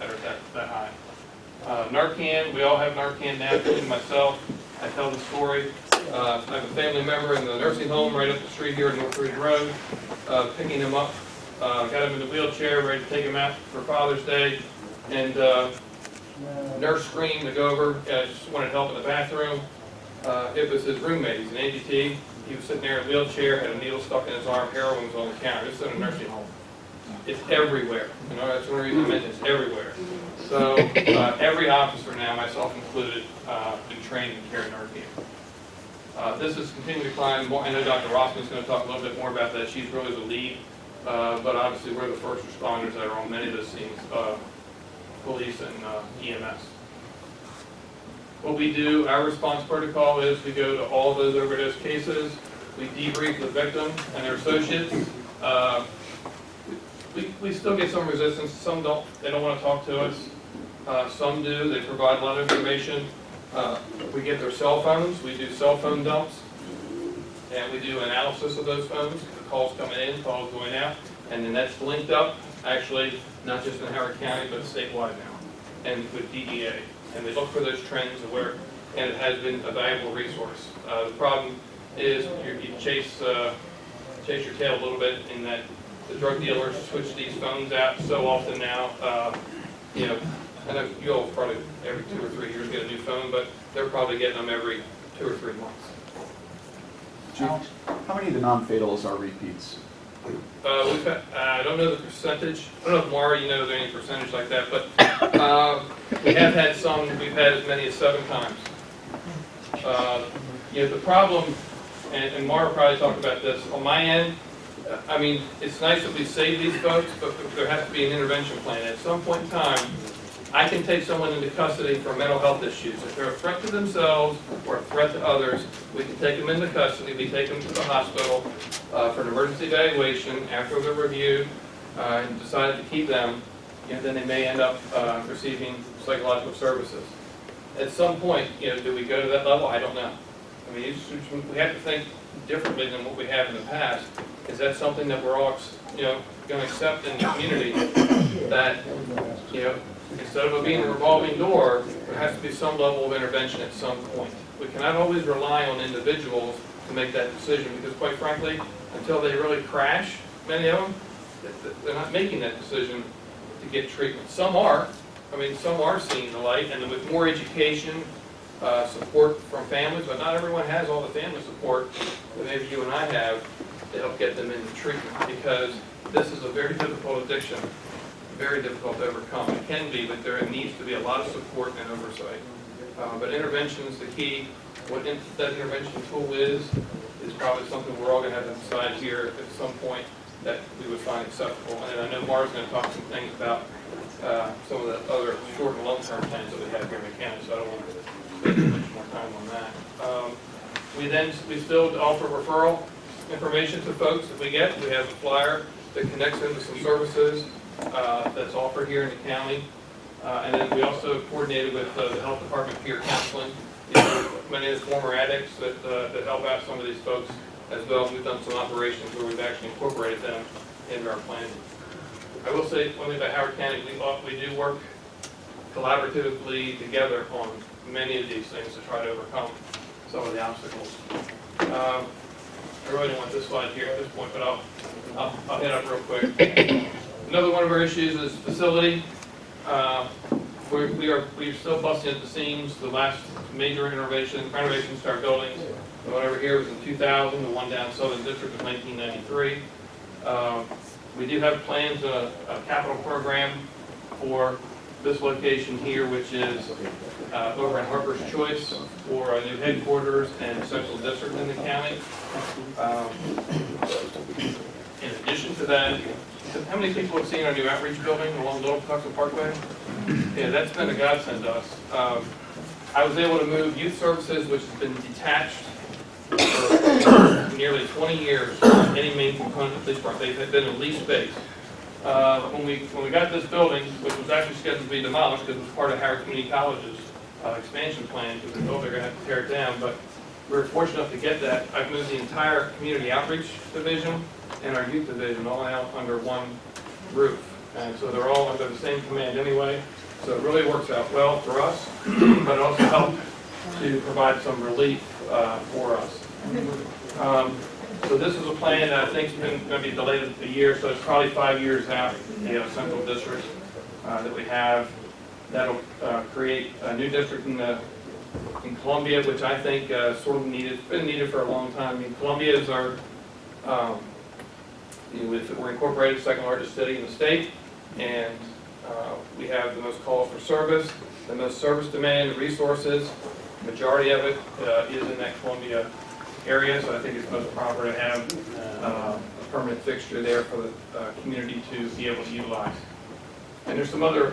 that are that high. Narcan, we all have Narcan now, including myself. I tell the story. I have a family member in the nursing home right up the street here on North Ridge Road, picking him up, got him in the wheelchair, ready to take him out for Father's Day, and nurse screamed to go over, just wanted help in the bathroom. It was his roommate, he's an amputee. He was sitting there in a wheelchair, had a needle stuck in his arm, heroin was on the counter. This is in a nursing home. It's everywhere. You know, that's one reason I mentioned it's everywhere. So every officer now, myself included, been trained in carrying Narcan. This is continuing to climb. I know Dr. Rossman's going to talk a little bit more about that. She's really the lead, but obviously we're the first responders that are on many of those scenes, police and EMS. What we do, our response protocol is we go to all those overdose cases, we debrief the victim and their associates. We still get some resistance, some don't, they don't want to talk to us. Some do, they provide a lot of information. We get their cell phones, we do cell phone dumps, and we do analysis of those phones, the calls coming in, calls going out, and then that's linked up, actually, not just in Howard County, but statewide now, and with DEA. And they look for those trends and it has been a valuable resource. The problem is you chase your tail a little bit in that the drug dealers switch these phones out so often now. You know, I know you all probably every 2 or 3 years get a new phone, but they're probably getting them every 2 or 3 months. Chief, how many of the non-fatals are repeats? We've had, I don't know the percentage. I don't know if Mara, you know any percentage like that, but we have had some. We've had as many as 7 times. You know, the problem, and Mara probably talked about this on my end. I mean, it's nice that we save these folks, but there has to be an intervention plan. At some point in time, I can take someone into custody for mental health issues. If they're a threat to themselves or a threat to others, we can take them into custody. We take them to the hospital for an emergency evaluation. After they're reviewed and decided to keep them, you know, then they may end up receiving psychological services. At some point, you know, do we go to that level? I don't know. I mean, we have to think differently than what we have in the past. Is that something that we're all, you know, going to accept in the community? That, you know, instead of it being a revolving door, there has to be some level of intervention at some point. We cannot always rely on individuals to make that decision because, quite frankly, until they really crash, many of them, they're not making that decision to get treatment. Some are. I mean, some are seeing the light, and with more education, support from families, but not everyone has all the family support that maybe you and I have to help get them into treatment because this is a very difficult addiction. Very difficult to overcome. It can be, but there needs to be a lot of support and oversight. But intervention is the key. What that intervention tool is probably something we're all going to have to decide here at some point that we would find acceptable. And I know Mara's going to talk some things about some of the other short and long-term plans that we have here in the county, so I don't want to spend much more time on that. We still offer referral information to folks that we get. We have a flyer that connects them to some services that's offered here in the county. And then we also coordinated with the health department peer counseling. Many of the former addicts that help out some of these folks as well. We've done some operations where we've actually incorporated them into our planning. I will say one thing about Howard County, we do work collaboratively together on many of these things to try to overcome some of the obstacles. I really don't want this slide here at this point, but I'll hit up real quick. Another one of our issues is facility. We're still busting at the seams. The last major renovations to our buildings, the one over here was in 2000, the one down Southern District was 1993. We do have plans, a capital program for this location here, which is over in Harper's Choice for a new headquarters and central district in the county. In addition to that, how many people have seen our new outreach building along Little Patuxent Parkway? Yeah, that's been a godsend to us. I was able to move youth services, which has been detached for nearly 20 years from any main component of the police department. They've been a lease space. When we got this building, which was actually scheduled to be demolished because it was part of Howard Community College's expansion plan, because they thought they were going to have to tear it down, but we were fortunate enough to get that. I've moved the entire community outreach division and our youth division all now under one roof. And so they're all under the same command anyway. So it really works out well for us, but it also helps to provide some relief for us. So this is a plan that I think is going to be delayed a year, so it's probably 5 years out, the central district that we have. That'll create a new district in Columbia, which I think sort of needed, been needed for a long time. I mean, Columbia is our, we're incorporated second largest city in the state, and we have the most calls for service, the most service demand, resources. Majority of it is in that Columbia area, so I think it's most proper to have a permanent fixture there for the community to be able to utilize. And there's some other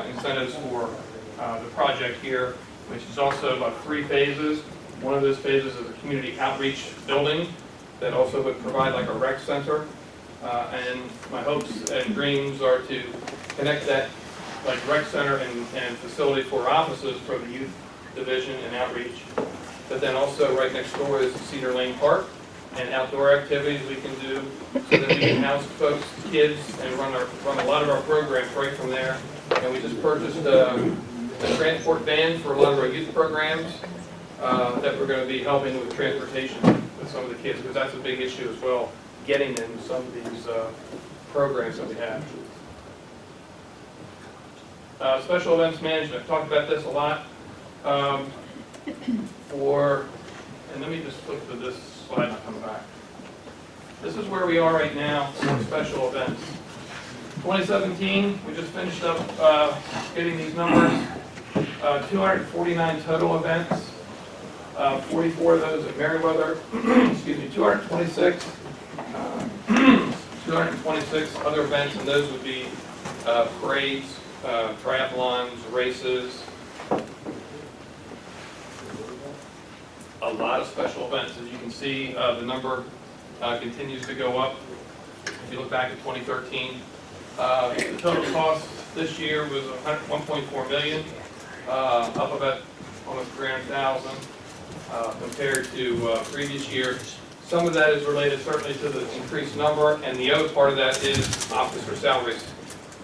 incentives for the project here, which is also about 3 phases. One of those phases is a community outreach building that also would provide like a rec center. And my hopes and dreams are to connect that like rec center and facility for offices for the youth division and outreach. But then also right next door is Cedar Lane Park and outdoor activities we can do so that we can house folks, kids, and run a lot of our programs right from there. And we just purchased a transport van for a lot of our youth programs that we're going to be helping with transportation with some of the kids, because that's a big issue as well, getting them some of these programs that we have. Special events management, I've talked about this a lot. And let me just flip to this slide and I'll come back. This is where we are right now for special events. 2017, we just finished up getting these numbers. 249 total events, 44 of those at Meriwether, excuse me, 226 other events, and those would be parades, triathlons, races, a lot of special events. As you can see, the number continues to go up. If you look back at 2013, the total cost this year was $1.4 million, up about almost $300,000 compared to previous years. Some of that is related certainly to the increased number, and the other part of that is officer salaries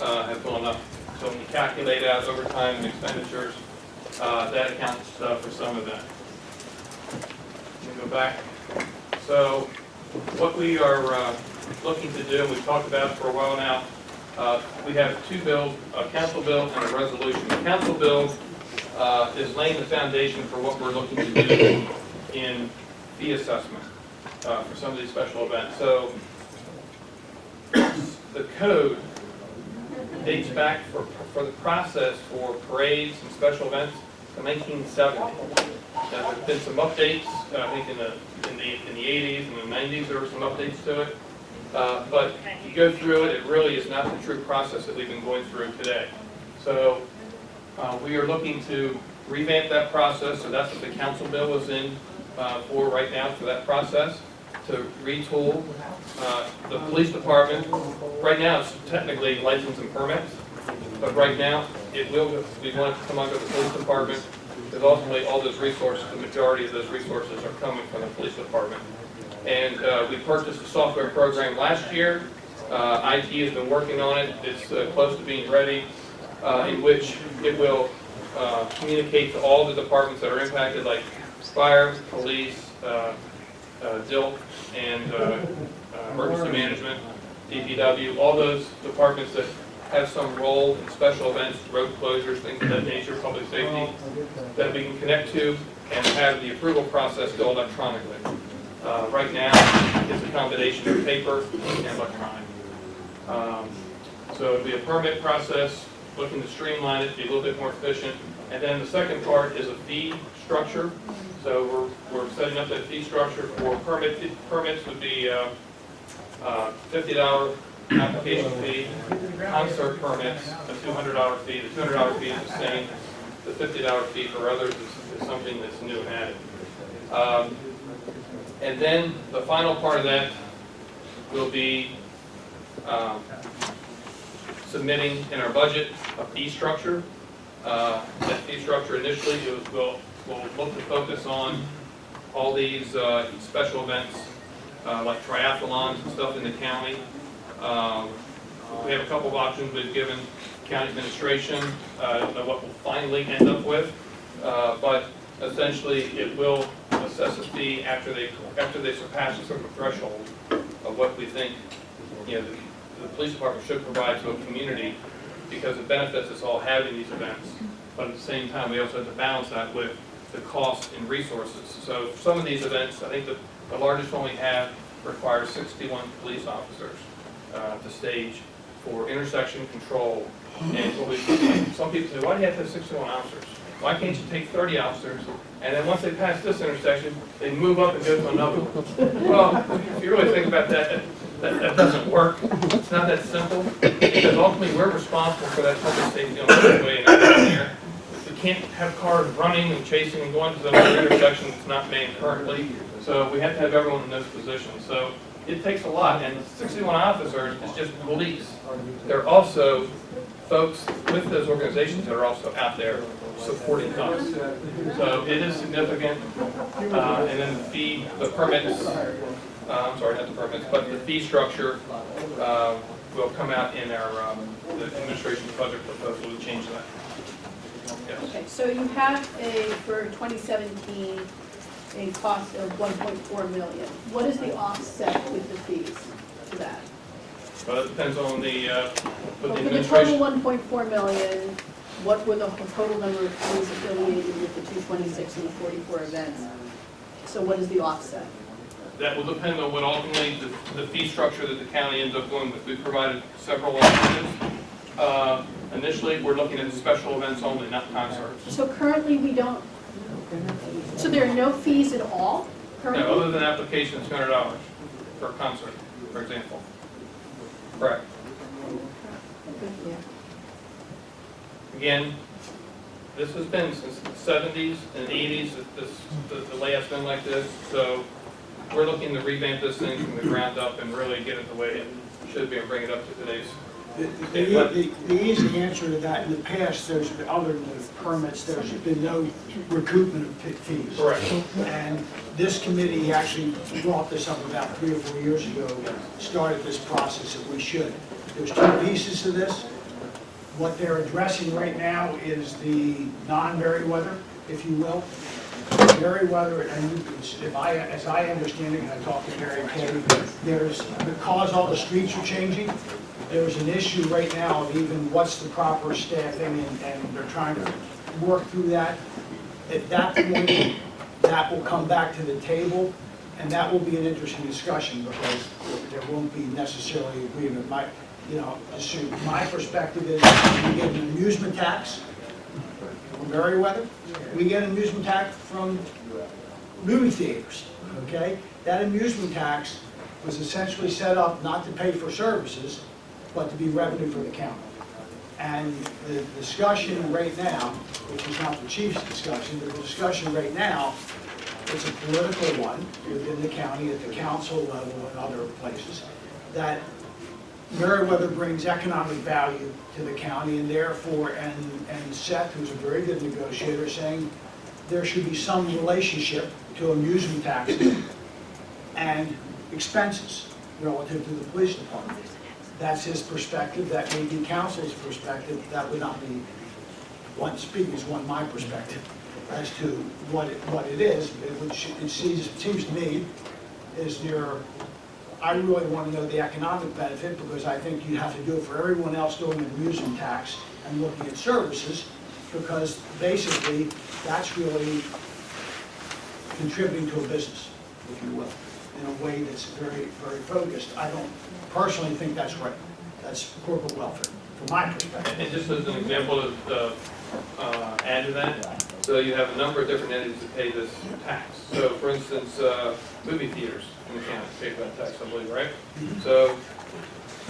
have gone up. So when you calculate out overtime and expenditures, that accounts for some of that. Let me go back. So what we are looking to do, and we've talked about it for a while now, we have 2 bills, a council bill and a resolution. The council bill is laying the foundation for what we're looking to do in fee assessment for some of these special events. So the code dates back for the process for parades and special events to 1970. Now, there's been some updates, I think in the 80s and the 90s there were some updates to it. But if you go through it, it really is not the true process that we've been going through today. So we are looking to revamp that process, so that's what the council bill is in for right now, for that process, to retool the police department. Right now it's technically license and permits, but right now we want it to come under the police department, because ultimately all those resources, the majority of those resources are coming from the police department. And we purchased a software program last year. IT has been working on it. It's close to being ready, in which it will communicate to all the departments that are impacted, like fire, police, DILC, and emergency management, DPW, all those departments that have some role in special events, road closures, things of that nature, public safety, that we can connect to and have the approval process go electronically. Right now, it's a combination of paper and electronic. So it'll be a permit process, looking to streamline it, be a little bit more efficient. And then the second part is a fee structure. So we're setting up that fee structure for permits would be $50 application fee, concert permits, a $200 fee. The $200 fee is the same. The $50 fee for others is something that's new and added. And then the final part of that will be submitting in our budget a fee structure. That fee structure initially will look to focus on all these special events like triathlons and stuff in the county. We have a couple of options we've given county administration. I don't know what we'll finally end up with, but essentially it will assess a fee after they surpass a certain threshold of what we think, you know, the police department should provide to a community, because it benefits us all having these events. But at the same time, we also have to balance that with the cost and resources. So some of these events, I think the largest one we have requires 61 police officers to stage for intersection control. And what some people say, why do you have to have 61 officers? Why can't you take 30 officers, and then once they pass this intersection, they move up and go to another one? Well, if you really think about that, that doesn't work. It's not that simple, because ultimately we're responsible for that public safety on the highway and everything there. We can't have cars running and chasing and going to another intersection that's not manned currently, so we have to have everyone in those positions. So it takes a lot, and 61 officers is just police. They're also folks with those organizations that are also out there supporting us. So it is significant. And then the permits, I'm sorry, not the permits, but the fee structure will come out in our the administration's budget proposal to change that. Yes. Okay, so you have for 2017, a cost of 1.4 million. What is the offset with the fees to that? Well, it depends on the, For with the the total administration. 1.4 million, what were the total number of fees affiliated with the 226 and the 44 events? So what is the offset? That will depend on what ultimately the fee structure that the county ends up going with. We've provided several alternatives. Initially, we're looking at special events only, not concerts. So currently we don't, so there are no fees at all currently? No, other than application, it's $200 for a concert, for example. Correct. Yeah. Again, this has been since the 70s and 80s that the layup's been like this. So we're looking to revamp this thing from the ground up and really get it the way it should be and bring it up to today's. The easy answer to that, in the past, there's been, other than the permits, there's been no recoupment of fees. Correct. And this committee actually brought this up about 3 or 4 years ago, started this process that we should. There's 2 pieces to this. What they're addressing right now is the non-Merriweather, if you will. Merriweather, and as I understand it, and I talked to Mary Kay, because all the streets are changing, there's an issue right now of even what's the proper staffing, and they're trying to work through that. At that point, that will come back to the table, and that will be an interesting discussion, because there won't be necessarily agreement. My perspective is we get an amusement tax from Merriweather, we get an amusement tax from movie theaters, okay? That amusement tax was essentially set up not to pay for services, but to be revenue for the county. And the discussion right now, which is not the chief's discussion, but the discussion right now, it's a political one within the county at the council level and other places, that Merriweather brings economic value to the county, and therefore, and Seth, who's a very good negotiator, saying there should be some relationship to amusement taxes and expenses relative to the police department. That's his perspective. That may be council's perspective. That would not be one speaking as one my perspective as to what it is. It seems to me is I really want to know the economic benefit, because I think you have to do it for everyone else doing an amusement tax and looking at services, because basically that's really contributing to a business, if you will, in a way that's very, very focused. I don't personally think that's right. That's corporate welfare, from my perspective. And just as an example to add to that, so you have a number of different entities that pay this tax. So for instance, movie theaters in the county pay that tax, I believe, right? So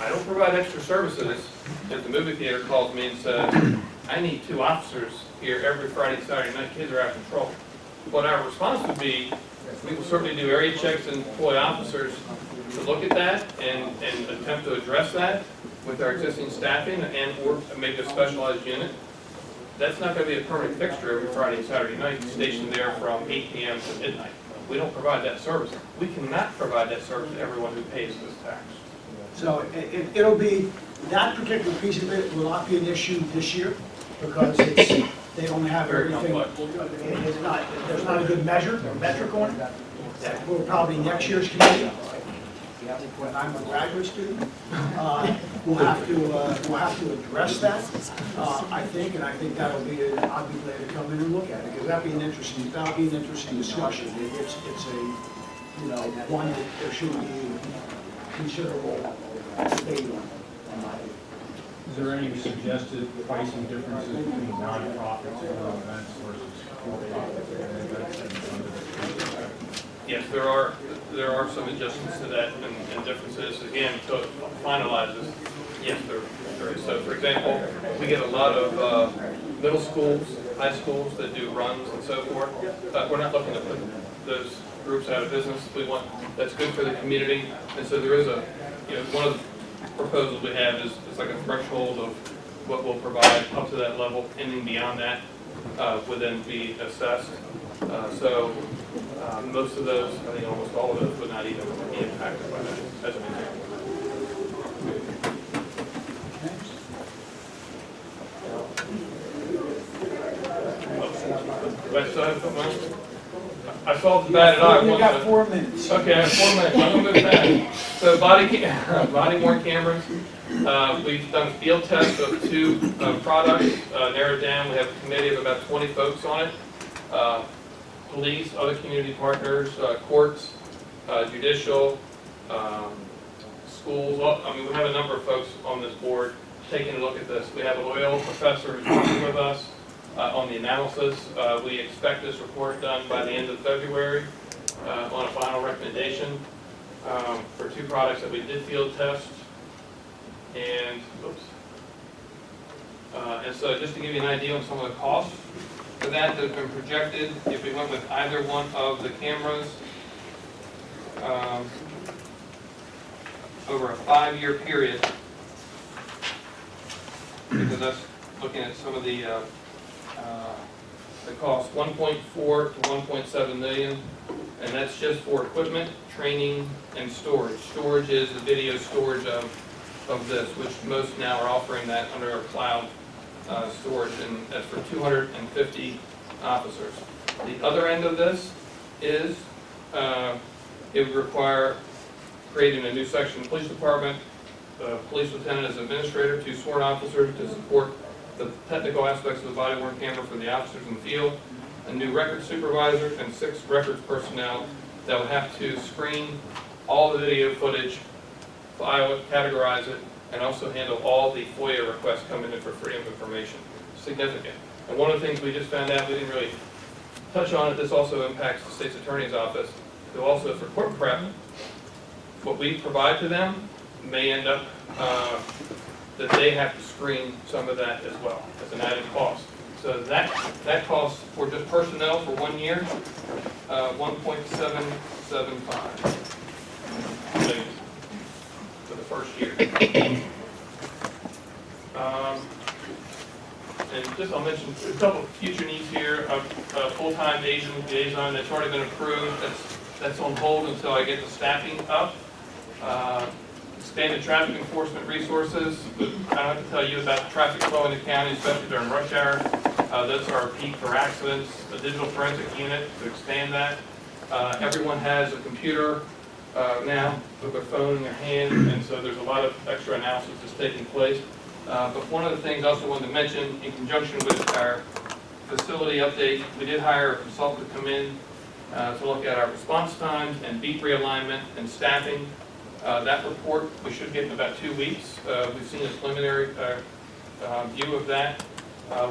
I don't provide extra services if the movie theater calls me and says, I need 2 officers here every Friday, Saturday night, kids are out of control. What our response would be, we will certainly do area checks and employ officers to look at that and attempt to address that with our existing staffing and or maybe a specialized unit. That's not going to be a permanent fixture every Friday and Saturday night, stationed there from 8 p.m. to midnight. We don't provide that service. We cannot provide that service to everyone who pays this tax. So it'll be, that particular piece of it will not be an issue this year because it's, they don't have Very everything. complex. It's not, there's not a good measure or metric on it. That will probably next year's committee, when I'm a graduate student, we'll have to address that, I think, and I think that'll be, I'll be glad to come in and look at it, because that'll be an interesting discussion. It's a, you know, one that there should be considerable debate on. Is there any suggested pricing differences between nonprofits and other events versus for-profits and events? Yes, there are some adjustments to that and differences. Again, to finalize this, yes, there is. So for example, we get a lot of middle schools, high schools that do runs and so forth. We're not looking to put those groups out of business. We want, that's good for the community. And so there is a, you know, one of the proposals we have is like a threshold of what we'll provide up to that level. Anything beyond that would then be assessed. Most of those, I think almost all of those, would not even be impacted by that, as an example. Do I still have something else? I saw the bad eye. You got 4 minutes. Okay, I have 4 minutes. I'm going to move fast. So body-worn cameras. We've done a field test of 2 products, narrowed down. We have a committee of about 20 folks on it. Police, other community partners, courts, judicial, schools. Well, I mean, we have a number of folks on this board taking a look at this. We have a Loyola professor who's working with us on the analysis. We expect this report done by the end of February on a final recommendation for 2 products that we did field test. And, and so just to give you an idea on some of the costs for that have been projected, if we went with either one of the cameras over a 5-year period, because that's looking at some of the cost, 1.4 to 1.7 million, and that's just for equipment, training, and storage. Storage is the video storage of this, which most now are offering that under a cloud storage, and that's for 250 officers. The other end of this is it would require creating a new section in the police department, police lieutenant as administrator, 2 sworn officers to support the technical aspects of the body-worn camera for the officers in the field, a new records supervisor, and 6 records personnel that would have to screen all the video footage, file it, categorize it, and also handle all the FOIA requests coming in for freedom of information. Significant. And one of the things we just found out, we didn't really touch on it, this also impacts the state's attorney's office. So also for court prep, what we provide to them may end up that they have to screen some of that as well as an added cost. So that costs for just personnel for 1 year, 1.775 million for the first year. And just I'll mention a couple of future needs here. A full-time agent liaison that's already been approved. That's on hold until I get the staffing up. Expanded traffic enforcement resources. I don't have to tell you about the traffic flow in the county, especially during rush hour. That's our peak for accidents. A digital forensic unit to expand that. Everyone has a computer now with their phone in their hand, and so there's a lot of extra analysis that's taking place. But one of the things I also wanted to mention, in conjunction with our facility update, we did hire a consultant to come in to look at our response times and beat realignment and staffing. That report we should get in about 2 weeks. We've seen a preliminary view of that.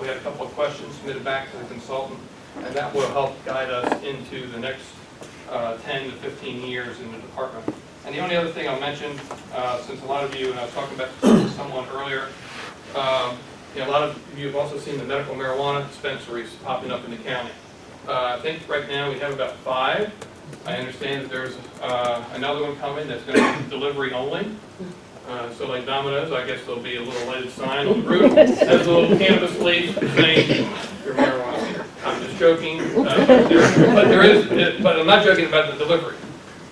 We had a couple of questions submitted back to the consultant, and that will help guide us into the next 10 to 15 years in the department. And the only other thing I'll mention, since a lot of you, and I was talking about this with someone earlier, a lot of you have also seen the medical marijuana dispensaries popping up in the county. I think right now we have about 5. I understand that there's another one coming that's going to be delivery only. So like Domino's, I guess there'll be a little lighted sign on the roof that has a little cannabis leaf saying your marijuana. I'm just joking, but I'm not joking about the delivery.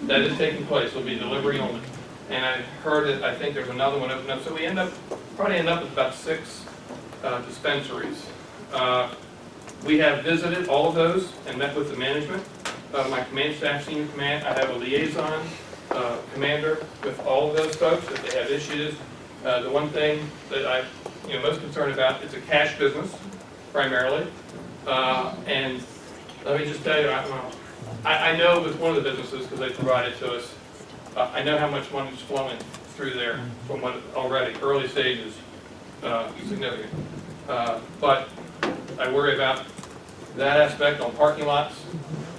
That is taking place. It'll be delivery only. And I heard that I think there's another one opening up. So we probably end up with about 6 dispensaries. We have visited all of those and met with the management. My command staff, senior command, I have a liaison commander with all of those folks if they have issues. The one thing that I'm most concerned about is a cash business, primarily. And let me just tell you, I know with one of the businesses, because they provided to us, I know how much money is flowing through there from what already, early stages, significant. But I worry about that aspect on parking lots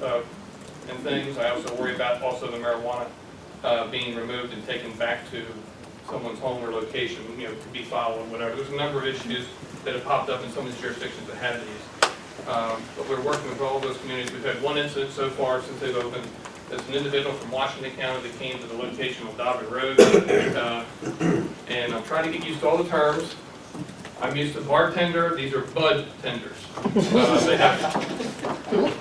and things. I also worry about also the marijuana being removed and taken back to someone's home or location, to be filed or whatever. There's a number of issues that have popped up in some of these jurisdictions that have these. But we're working with all of those communities. We've had one incident so far since they've opened. There's an individual from Washington County that came to the location of Dobbin Road. And I'm trying to get used to all the terms. I'm used to bartender. These are bud tenders. They have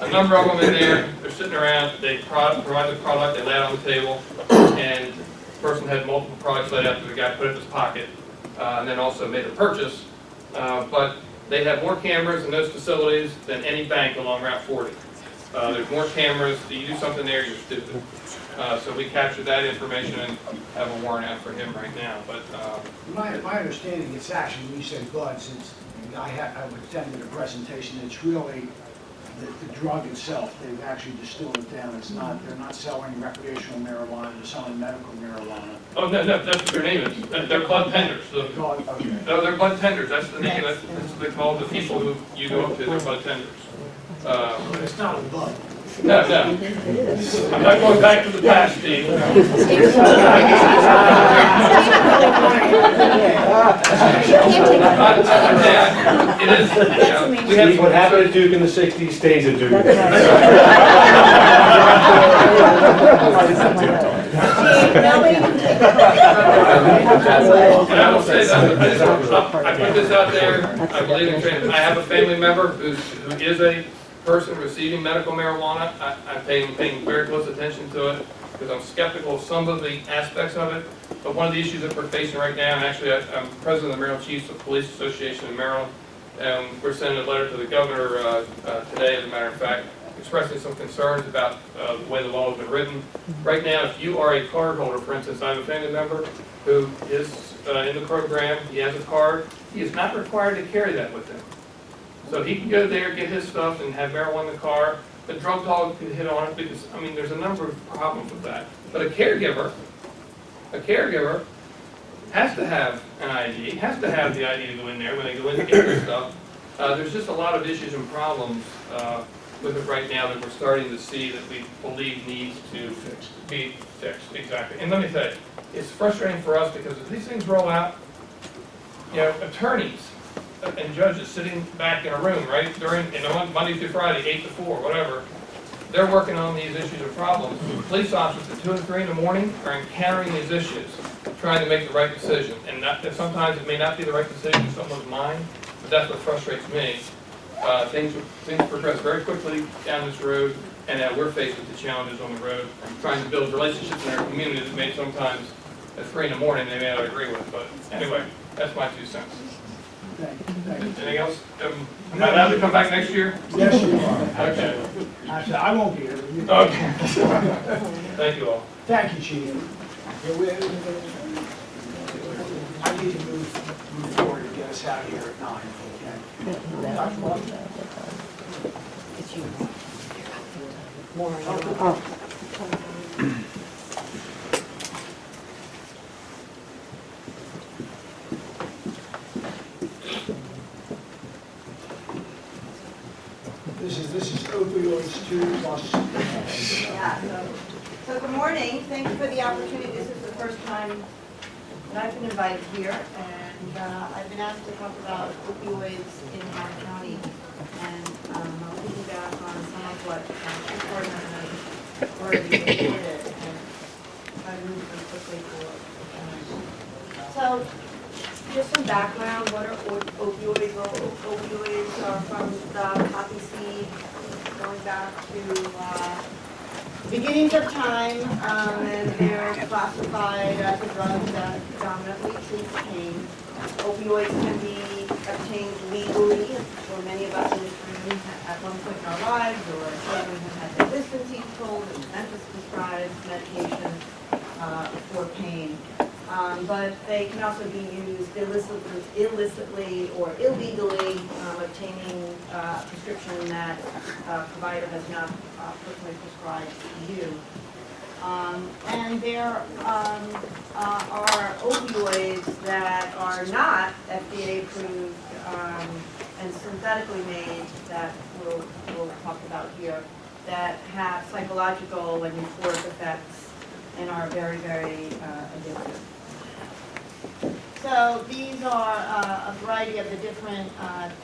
a number of them in there. They're sitting around. They provide the product. They lay it on the table. And the person had multiple products laid out that the guy put in his pocket. And then also made a purchase. But they have more cameras in those facilities than any bank along Route 40. There's more cameras. You do something there, you're stupid. So we captured that information and have a warrant out for him right now. But My understanding, it's actually, when you say bud, since I attended a presentation, it's really the drug itself. They've actually distilled it down. It's not, they're not selling recreational marijuana, they're selling medical marijuana. oh no, that's what their name is. They're bud tenders. Okay. No, they're bud tenders. That's the name. That's what they call the people who you go up to. They're bud tenders. But it's not a bud. No, no. I'm not going back to the past, Steve. It is. We have What happened at Duke in the 60s stays at Duke. And I will say that, I put this out there, I believe in training. I have a family member who is a person receiving medical marijuana. I'm paying very close attention to it because I'm skeptical of some of the aspects of it. But one of the issues that we're facing right now, and actually I'm president of the Maryland Chiefs of Police Association in Maryland, and we're sending a letter to the governor today, as a matter of fact, expressing some concerns about the way the law has been written. Right now, if you are a card holder, for instance, I have a family member who is in the program, he has a card, he is not required to carry that with him. So he can go there, get his stuff, and have marijuana in the car. The drug dog can hit on it because, I mean, there's a number of problems with that. But a caregiver has to have an ID, has to have the ID to go in there when they go in to get their stuff. There's just a lot of issues and problems with it right now that we're starting to see that we believe needs to be fixed. Exactly. And let me tell you, it's frustrating for us because as these things roll out, attorneys and judges sitting back in a room, right, during Monday through Friday, 8 to 4, whatever, they're working on these issues and problems. Police officers at 2 and 3 in the morning are encountering these issues, trying to make the right decision. And sometimes it may not be the right decision in someone's mind, but that's what frustrates me. Things progress very quickly down this road, and we're faced with the challenges on the road, trying to build relationships in our community that may sometimes, at 3 in the morning, they may not agree with. But anyway, that's my 2 cents. Thank you. Anything else? Am I allowed to come back next year? Yes, you are. Okay. Actually, I won't be here. But you Okay. Thank you all. Thank you, Chief. I need to move forward to get us out of here at 9, okay? Dr. Martin? This is opioids 2+. Yeah, so good morning. Thank you for the opportunity. This is the first time that I've been invited here, and I've been asked to talk about opioids in Howard County. And I'll piggyback on some of what Court has already reported and try to move them quickly forward. So, just some background. What are opioids? Well, opioids are from the poppy seed going back to beginnings of time, and they're classified as a drug that predominantly treats pain. Opioids can be obtained legally, for many of us in this room at one point in our lives, or children have had their wisdom teeth pulled, and dentists prescribed medication for pain. But they can also be used illicitly or illegally, obtaining a prescription that a provider has not personally prescribed to you. And there are opioids that are not FDA approved and synthetically made that we'll talk about here, that have psychological and euphoric effects and are very, very addictive. So these are a variety of the different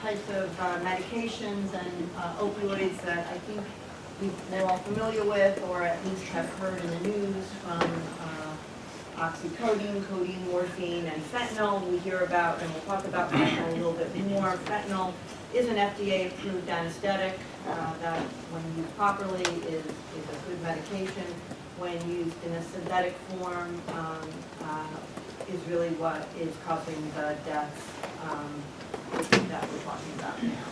types of medications and opioids that I think they're all familiar with, or at least have heard in the news, from oxycodone, codeine, morphine, and fentanyl. We hear about, and we'll talk about fentanyl a little bit more. Fentanyl is an FDA-approved anesthetic that, when used properly, is a good medication. When used in a synthetic form, is really what is causing the deaths that we're talking about now.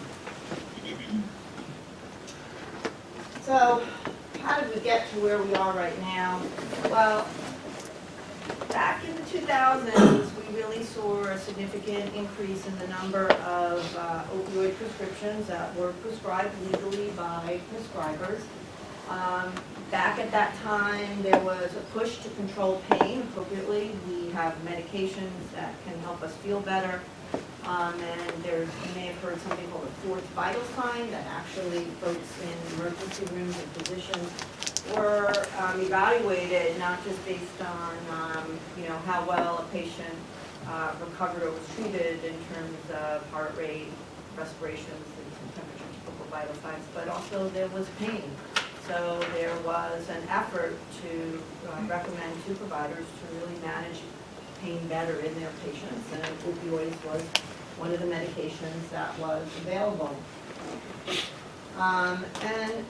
So, how did we get to where we are right now? Well, back in the 2000s, we really saw a significant increase in the number of opioid prescriptions that were prescribed legally by prescribers. Back at that time, there was a push to control pain appropriately. We have medications that can help us feel better. And you may have heard something called a fourth vital sign, that actually folks in emergency rooms and physicians were evaluated not just based on how well a patient recovered or was treated in terms of heart rate, respirations, and temperature, typical vital signs, but also there was pain. So there was an effort to recommend to providers to really manage pain better in their patients, and opioids was one of the medications that was available. And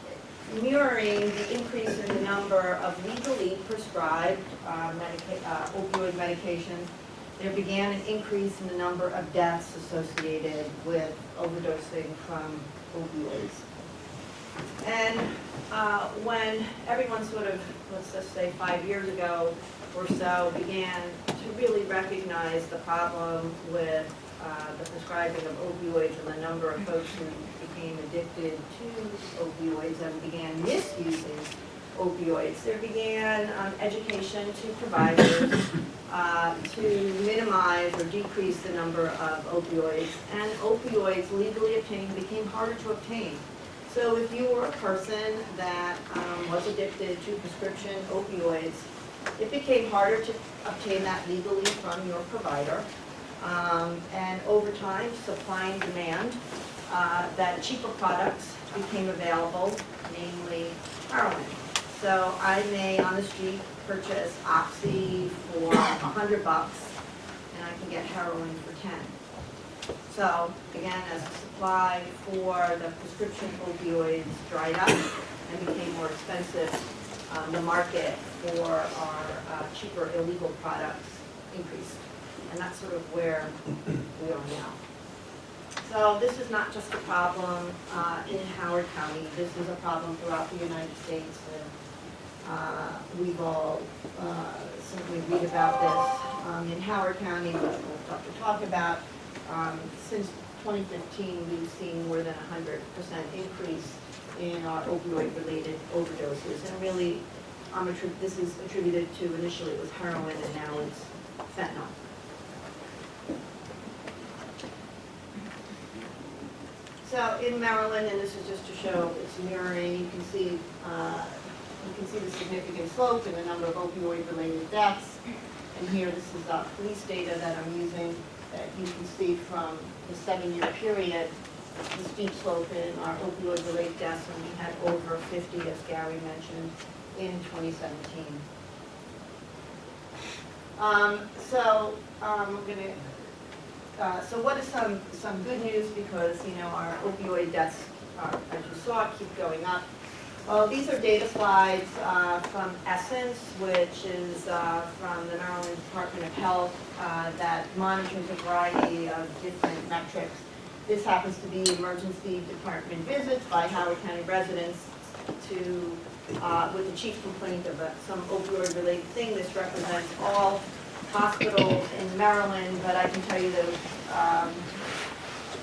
mirroring the increase in the number of legally prescribed opioid medications, there began an increase in the number of deaths associated with overdosing from opioids. And when everyone sort of, let's just say 5 years ago or so, began to really recognize the problem with the prescribing of opioids and the number of folks who became addicted to opioids and began misusing opioids, there began education to providers to minimize or decrease the number of opioids, and opioids legally obtained became harder to obtain. So if you were a person that was addicted to prescription opioids, it became harder to obtain that legally from your provider. And over time, supply and demand, that cheaper products became available, namely heroin. So I may, on the street, purchase Oxy for $100, and I can get heroin for 10. So again, as the supply for the prescription opioids dried up and became more expensive, the market for our cheaper illegal products increased. And that's sort of where we are now. So this is not just a problem in Howard County. This is a problem throughout the United States. We've all simply read about this in Howard County, but we'll talk about. Since 2015, we've seen more than 100% increase in our opioid-related overdoses. And really, this is attributed to, initially it was heroin, and now it's fentanyl. So in Maryland, and this is just to show it's mirroring, you can see the significant slope in the number of opioid-related deaths. And here, this is police data that I'm using that you can see from the 7-year period, the steep slope in our opioid-related deaths, and we had over 50, as Gary mentioned, in 2017. So what is some good news, because our opioid deaths are, as you saw, keep going up. Well, these are data slides from Essence, which is from the Maryland Department of Health that monitors a variety of different metrics. This happens to be emergency department visits by Howard County residents to with the chief complaint of some opioid-related thing. This represents all hospitals in Maryland, but I can tell you that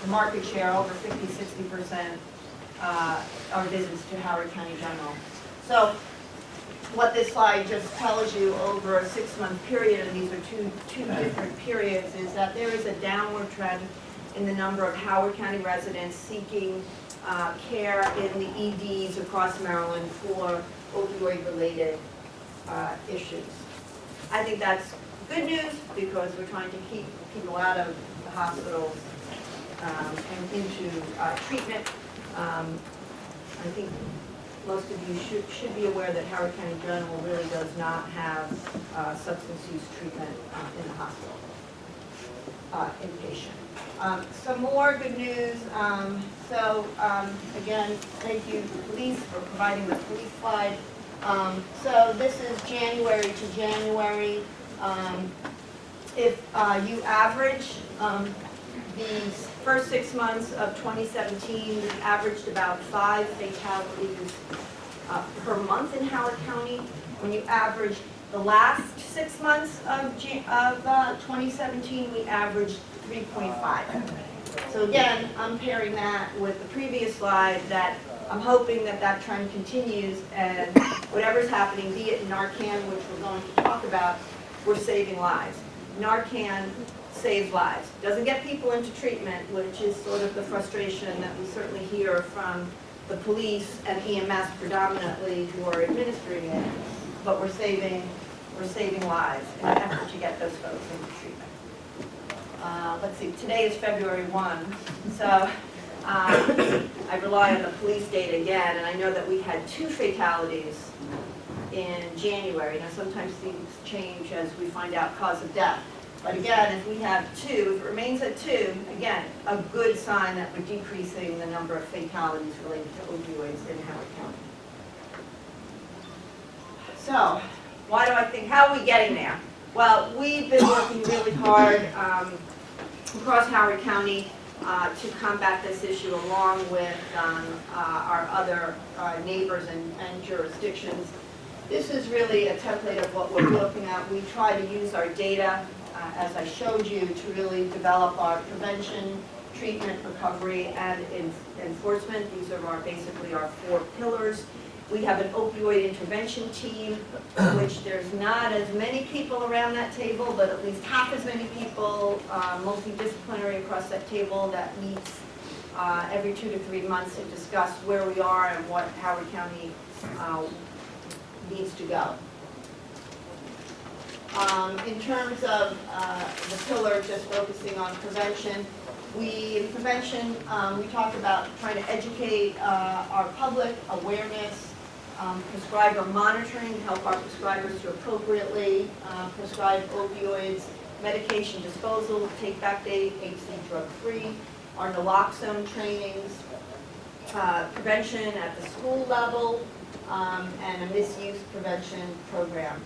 the market share, over 50–60%, are visits to Howard County General. So what this slide just tells you over a 6-month period, and these are two different periods, is that there is a downward trend in the number of Howard County residents seeking care in the EDs across Maryland for opioid-related issues. I think that's good news, because we're trying to keep people out of the hospitals and into treatment. I think most of you should be aware that Howard County General really does not have substance use treatment in the hospital, inpatient. Some more good news. Again, thank you, police, for providing the police slide. So this is January to January. If you average the first 6 months of 2017, we averaged about 5 fatalities per month in Howard County. When you average the last 6 months of 2017, we averaged 3.5. So again, I'm pairing that with the previous slide, that I'm hoping that that trend continues, and whatever's happening, be it Narcan, which we're going to talk about, we're saving lives. Narcan saves lives. Doesn't get people into treatment, which is sort of the frustration that we certainly hear from the police and EMS predominantly, who are administering it, but we're saving lives in an effort to get those folks into treatment. Let's see, today is February 1, so I rely on the police data again, and I know that we had 2 fatalities in January. Now, sometimes things change as we find out cause of death. But again, if we have 2, if it remains at 2, again, a good sign that we're decreasing the number of fatalities related to opioids in Howard County. So, why do I think, how are we getting there? Well, we've been working really hard across Howard County to combat this issue, along with our other neighbors and jurisdictions. This is really a template of what we're looking at. We try to use our data, as I showed you, to really develop our prevention, treatment, recovery, and enforcement. These are basically our 4 pillars. We have an opioid intervention team, which there's not as many people around that table, but at least half as many people, multidisciplinary across that table, that meets every 2 to 3 months to discuss where we are and what Howard County needs to go. In terms of the pillar, just focusing on prevention, in prevention, we talk about trying to educate our public, awareness, prescriber monitoring, help our prescribers to appropriately prescribe opioids, medication disposal, take-back date, HC drug-free, our naloxone trainings, prevention at the school level, and a misuse prevention program.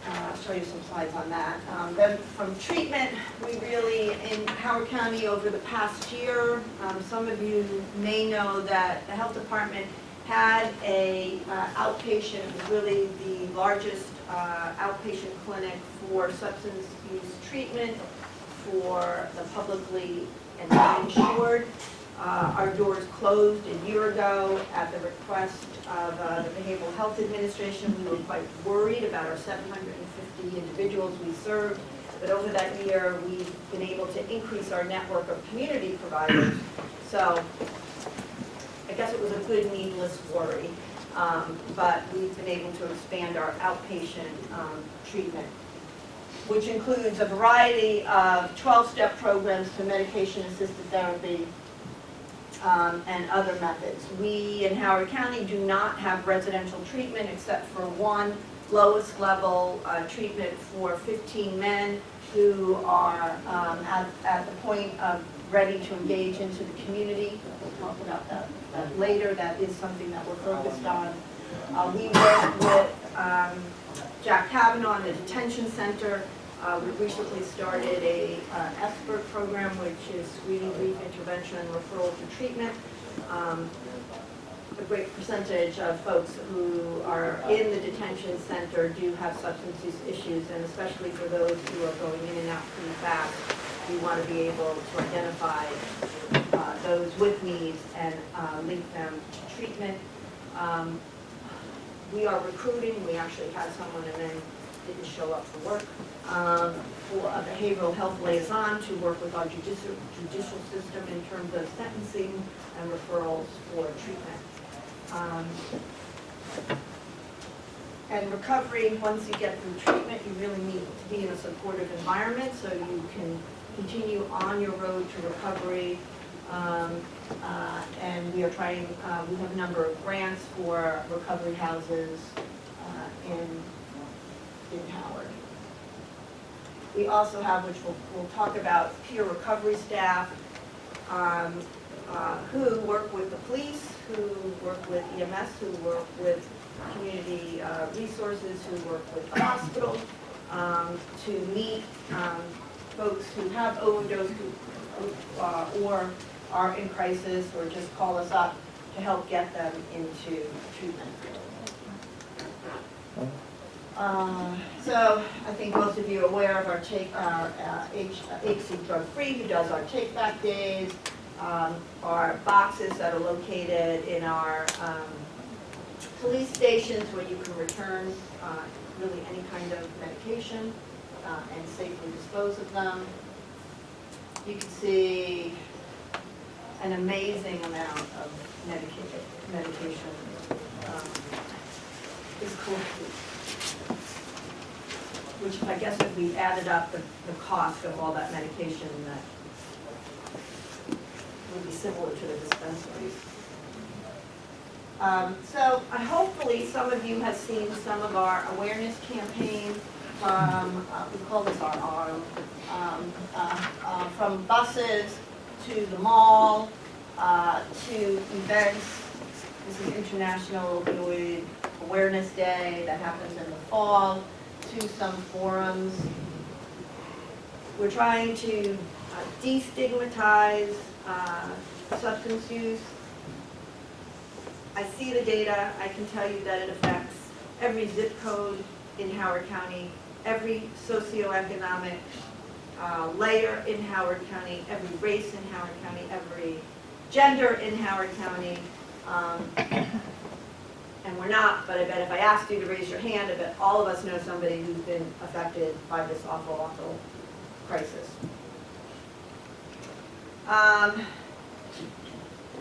I'll show you some slides on that. Then from treatment, we really, in Howard County over the past year, some of you may know that the health department had a outpatient, it was really the largest outpatient clinic for substance use treatment for the publicly and uninsured. Our doors closed a year ago at the request of the Behavioral Health Administration. We were quite worried about our 750 individuals we served, but over that year we've been able to increase our network of community providers. So I guess it was a good needless worry, but we've been able to expand our outpatient treatment, which includes a variety of 12-step programs to medication-assisted therapy and other methods. We in Howard County do not have residential treatment except for one lowest level treatment for 15 men who are at the point of ready to engage into the community. We'll talk about that later. That is something that we're focused on. We work with Jack Kavanaugh in the detention center. We recently started a expert program, which is screening, brief intervention, and referral to treatment. A great percentage of folks who are in the detention center do have substance use issues, and especially for those who are going in and out pretty fast, we want to be able to identify those with needs and link them to treatment. We are recruiting. We actually had someone and then didn't show up for work, for a behavioral health liaison to work with our judicial system in terms of sentencing and referrals for treatment. And recovery, once you get through treatment, you really need to be in a supportive environment so you can continue on your road to recovery. And we are trying, we have a number of grants for recovery houses in Howard. We also have, which we'll talk about, peer recovery staff who work with the police, who work with EMS, who work with community resources, who work with the hospital, to meet folks who have overdose or are in crisis, or just call us up to help get them into treatment. So I think most of you are aware of our HC Drug Free, who does our take back days, our boxes that are located in our police stations where you can return really any kind of medication and safely dispose of them. You can see an amazing amount of medication is collected, which I guess if we added up the cost of all that medication, that would be similar to the dispensaries. So hopefully some of you have seen some of our awareness campaign from, we call this our arm, from buses to the mall, to events. This is International Opioid Awareness Day that happens in the fall, to some forums. We're trying to destigmatize substance use. I see the data. I can tell you that it affects every zip code in Howard County, every socioeconomic layer in Howard County, every race in Howard County, every gender in Howard County. And we're not, but I bet if I asked you to raise your hand, I bet all of us know somebody who's been affected by this awful, awful crisis.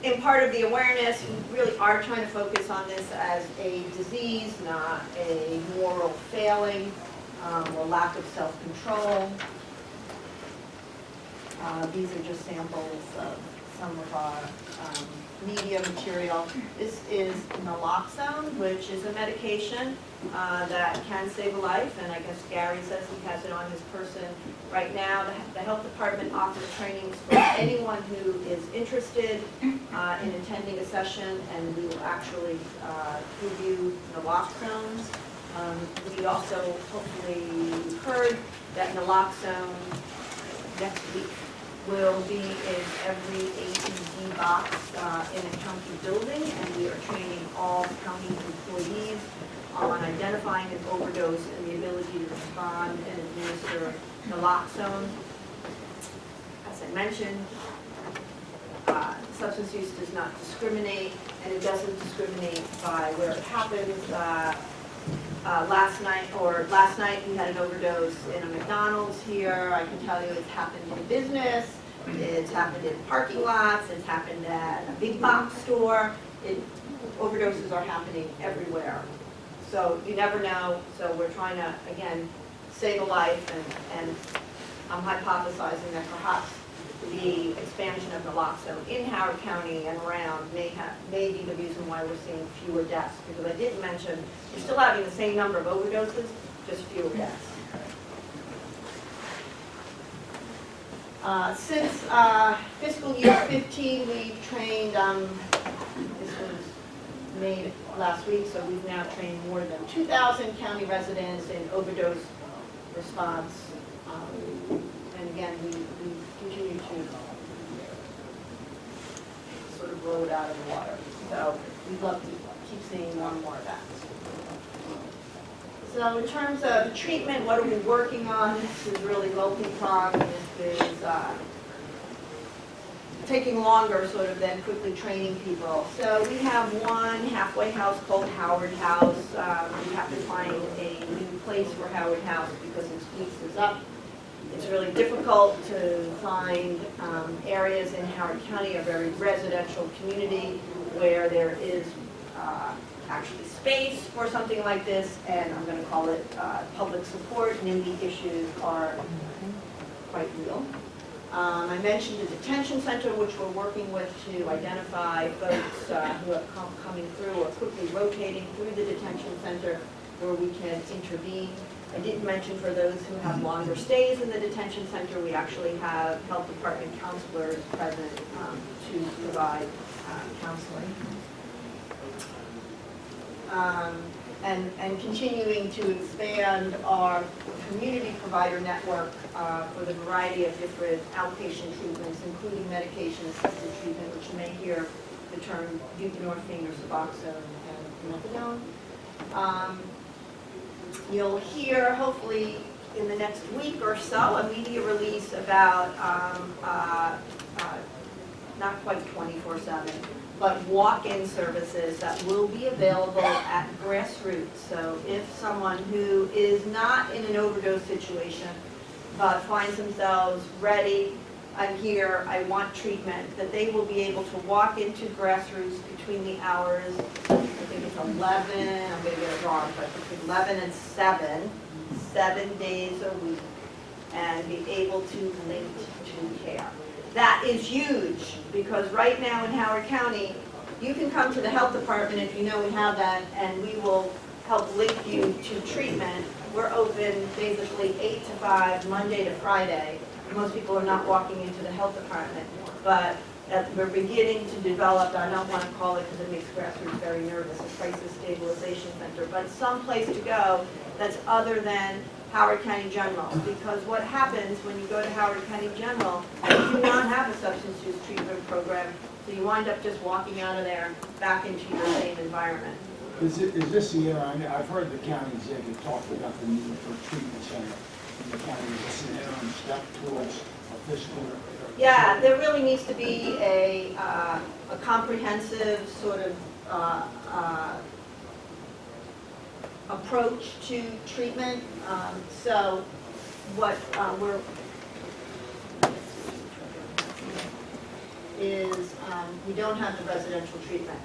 In part of the awareness, we really are trying to focus on this as a disease, not a moral failing or lack of self-control. These are just samples of some of our media material. This is naloxone, which is a medication that can save a life, and I guess Gary says he has it on his person right now. The health department offers trainings for anyone who is interested in attending a session, and we will actually give you naloxone. We also hopefully heard that naloxone next week will be in every AED box in a county building, and we are training all county employees on identifying an overdose and the ability to respond and administer naloxone. As I mentioned, substance use does not discriminate, and it doesn't discriminate by where it happens. Last night we had an overdose in a McDonald's here. I can tell you it's happened in business, It's happened in parking lots, it's happened at a big box store. Overdoses are happening everywhere. So you never know, so we're trying to, again, save a life, and I'm hypothesizing that perhaps the expansion of naloxone in Howard County and around may be the reason why we're seeing fewer deaths, because I didn't mention, we're still having the same number of overdoses, just fewer deaths. Since fiscal year 15, we've trained, this was made last week, so we've now trained more than 2,000 county residents in overdose response. And again, we continue to sort of blow it out of the water. So we'd love to keep seeing more and more of that. So in terms of the treatment, what are we working on? This is really low-ping-pong. This is taking longer sort of than quickly training people. So we have one halfway house called Howard House. We have to find a new place for Howard House because its lease is up. It's really difficult to find areas in Howard County, a very residential community, where there is actually space for something like this, and I'm going to call it public support. NIMBY issues are quite real. I mentioned the detention center, which we're working with to identify folks who are coming through or quickly rotating through the detention center where we can intervene. I didn't mention for those who have longer stays in the detention center, we actually have health department counselors present to provide counseling. And continuing to expand our community provider network for the variety of different outpatient treatments, including medication-assisted treatment, which you may hear the term buprenorphine or Suboxone and methadone. You'll hear, hopefully, in the next week or so, a media release about not quite 24/7, but walk-in services that will be available at Grassroots. So if someone who is not in an overdose situation, but finds themselves ready, I'm here, I want treatment, that they will be able to walk into Grassroots between the hours, I think it's 11, I'm going to get it wrong, but between 11 and 7 days a week, and be able to link to care. That is huge, because right now in Howard County, you can come to the health department if you know we have that, and we will help link you to treatment. We're open basically 8 to 5, Monday to Friday. Most people are not walking into the health department, but we're beginning to develop, I don't want to call it because it makes Grassroots very nervous, a crisis stabilization center, but some place to go that's other than Howard County General, because what happens when you go to Howard County General, you do not have a substance use treatment program, so you wind up just walking out of there back into your same environment. Is this the year, I've heard the county executive talk about the need for a treatment center in the county. Is this an interim step towards a fiscal? Yeah, there really needs to be a comprehensive sort of approach to treatment. So what we don't have the residential treatment,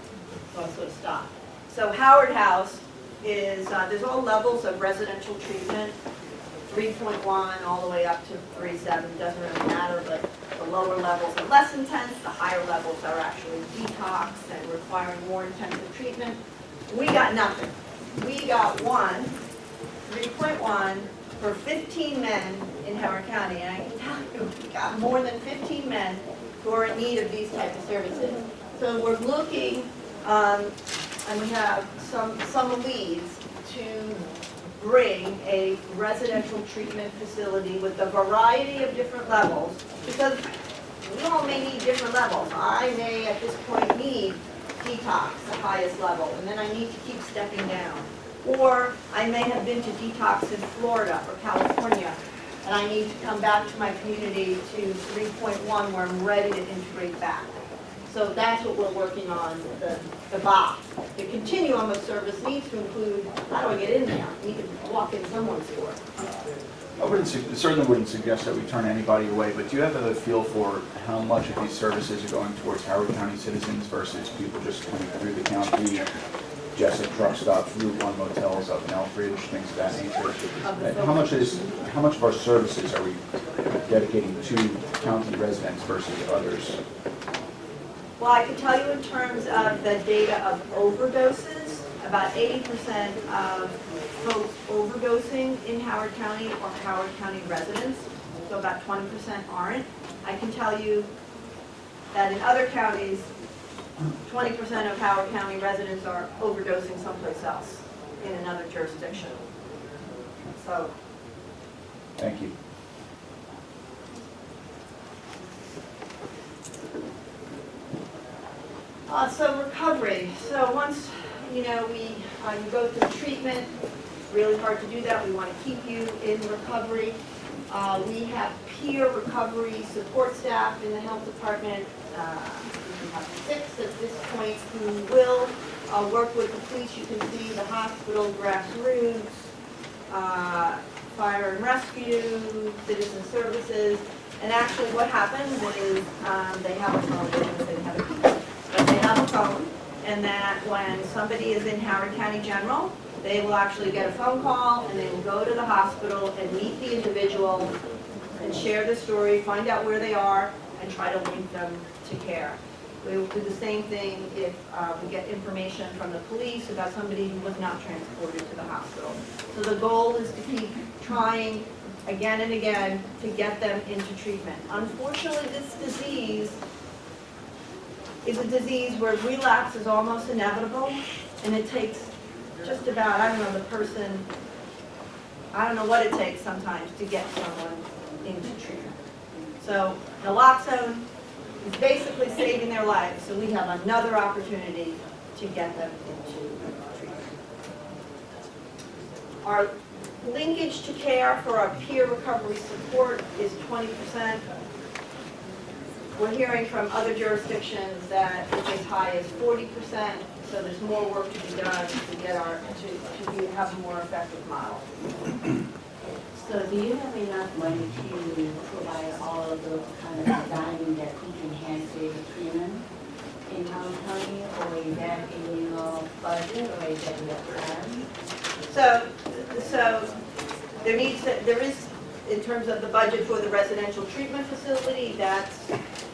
so I'll sort of stop. So Howard House is, there's all levels of residential treatment, 3.1 all the way up to 3.7, doesn't really matter, but the lower levels are less intense, the higher levels are actually detox and requiring more intensive treatment. We got nothing. We got 3.1 for 15 men in Howard County, and I can tell you, we got more than 15 men who are in need of these types of services. So we're looking, and we have some leads to bring a residential treatment facility with a variety of different levels, because we all may need different levels. I may, at this point, need detox, the highest level, and then I need to keep stepping down. Or I may have been to detox in Florida or California, and I need to come back to my community to 3.1 where I'm ready to integrate back. So that's what we're working on, the box. The continuum of service needs to include, how do I get in there? I need to walk in someone's door. certainly wouldn't suggest that we turn anybody away, but do you have a feel for how much of these services are going towards Howard County citizens versus people just coming through the county, Jessup truck stops, Route 1 motels up in Elbridge, things of that nature? How much of our services are we dedicating to county residents versus others? Well, I can tell you in terms of the data of overdoses, about 80% of folks overdosing in Howard County are Howard County residents, so about 20% aren't. I can tell you that in other counties, 20% of Howard County residents are overdosing someplace else in another jurisdiction. So. Thank you. So recovery. So once, you know, you go through treatment, really hard to do that. We want to keep you in recovery. We have peer recovery support staff in the health department. We have 6 at this point who will work with the police. You can see the hospital, grassroots, fire and rescue, citizen services. And actually what happens is they have a phone, they have a phone. But they have a phone, and that when somebody is in Howard County General, they will actually get a phone call, and they will go to the hospital and meet the individual and share the story, find out where they are, and try to link them to care. We will do the same thing if we get information from the police about somebody who was not transported to the hospital. So the goal is to keep trying again and again to get them into treatment. Unfortunately, this disease is a disease where relapse is almost inevitable, and it takes just about, I don't know, the person, I don't know what it takes sometimes to get someone into treatment. So naloxone is basically saving their lives, so we have another opportunity to get them into treatment. Our linkage to care for our peer recovery support is 20%. We're hearing from other jurisdictions that it's as high as 40%, so there's more work to be done to get to have a more effective model. So do you have enough money to provide all of those kind of design that we can enhance the treatment in Howard County, or is that in your budget, or is that in your plan? So there is, in terms of the budget for the residential treatment facility,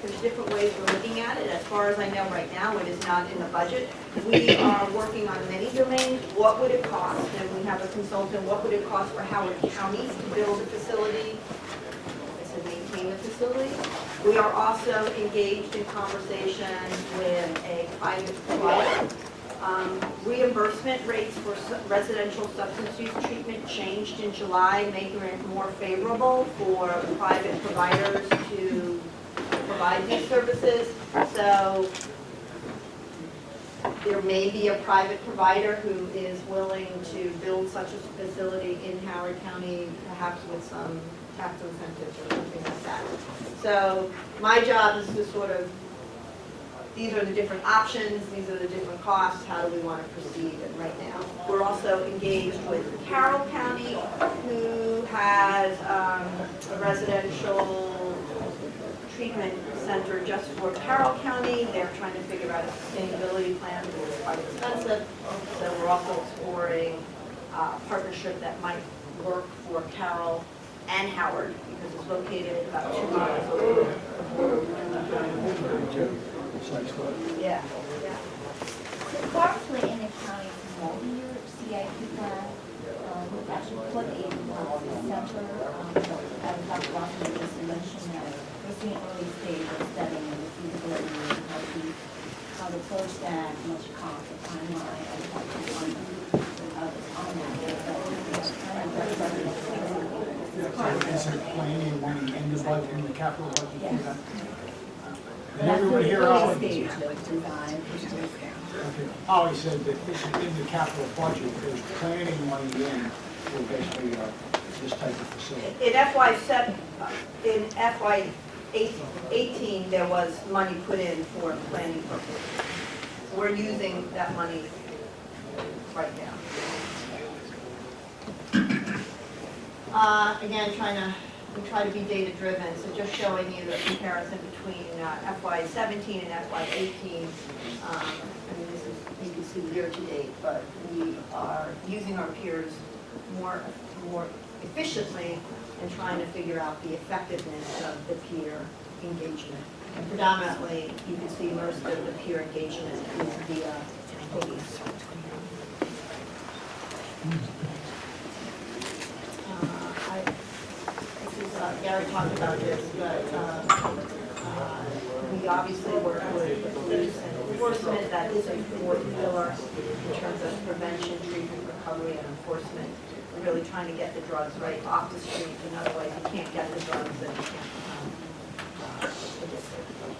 there's different ways we're looking at it. As far as I know right now, it is not in the budget. We are working on many domains. What would it cost? And we have a consultant, what would it cost for Howard County to build a facility, to maintain a facility? We are also engaged in conversation with a private provider. Reimbursement rates for residential substance use treatment changed in July, making it more favorable for private providers to provide these services. So there may be a private provider who is willing to build such a facility in Howard County, perhaps with some tax incentives or something like that. So my job is to sort of, these are the different options, these are the different costs, how do we want to proceed right now. We're also engaged with Carroll County, who has a residential treatment center just for Carroll County. They're trying to figure out a sustainability plan, because it's quite expensive. So we're also exploring a partnership that might work for Carroll and Howard, because it's located about 2 miles away. Yeah, yeah. So currently in the county, multi-year CIP plan, we've actually put in the center, as Dr. Rossman just mentioned, that we're seeing early stage of studying the feasibility and how to approach that, how much cost, the timeline, and what to fund and others on that. Is there planning money in the budget, in the capital budget for Yes. that? But that's everybody here, early Ollie? stage of design. Okay. Ollie said that this is in the capital budget, there's planning money in for basically this type of facility. In FY 18, there was money put in for planning purposes. So we're using that money right now. Again, we try to be data-driven, so just showing you the comparison between FY17 and FY18. I mean, this is, you can see year-to-date, but we are using our peers more efficiently and trying to figure out the effectiveness of the peer engagement. And predominantly, you can see most of the peer engagement is via police. Gary talked about this, but we obviously work with the police and enforcement. That is a fourth pillar in terms of prevention, treatment, recovery, and enforcement. We're really trying to get the drugs right off the street. In other words, you can't get the drugs and you can't addict it.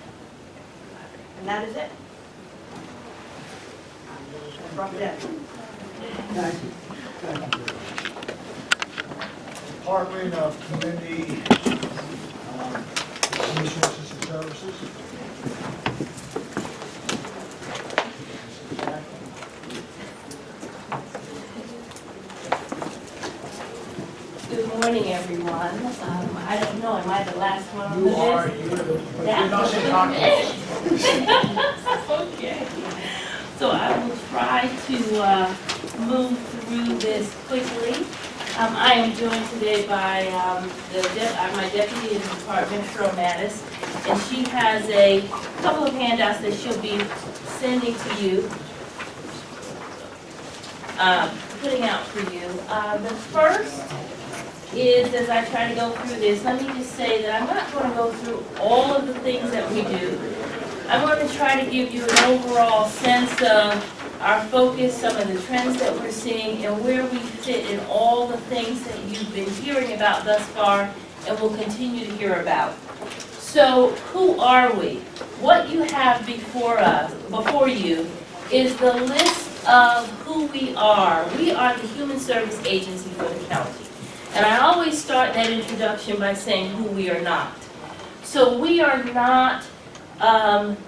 And that is it. Rough day. Thank you. Thank you. Department of Community Resources and Services. Good morning, everyone. I don't know, am I the last one on the You list? are, you're not saying doctors. Okay. So I will try to move through this quickly. I am joined today by my deputy in the department, Cheryl Mattis, and she has a couple of handouts that she'll be sending to you, putting out for you. The first is, as I try to go through this, let me just say that I'm not going to go through all of the things that we do. I'm going to try to give you an overall sense of our focus, some of the trends that we're seeing, and where we fit in all the things that you've been hearing about thus far and will continue to hear about. So, who are we? What you have before you, is the list of who we are. We are the Human Service Agency for the county. And I always start that introduction by saying who we are not. So we are not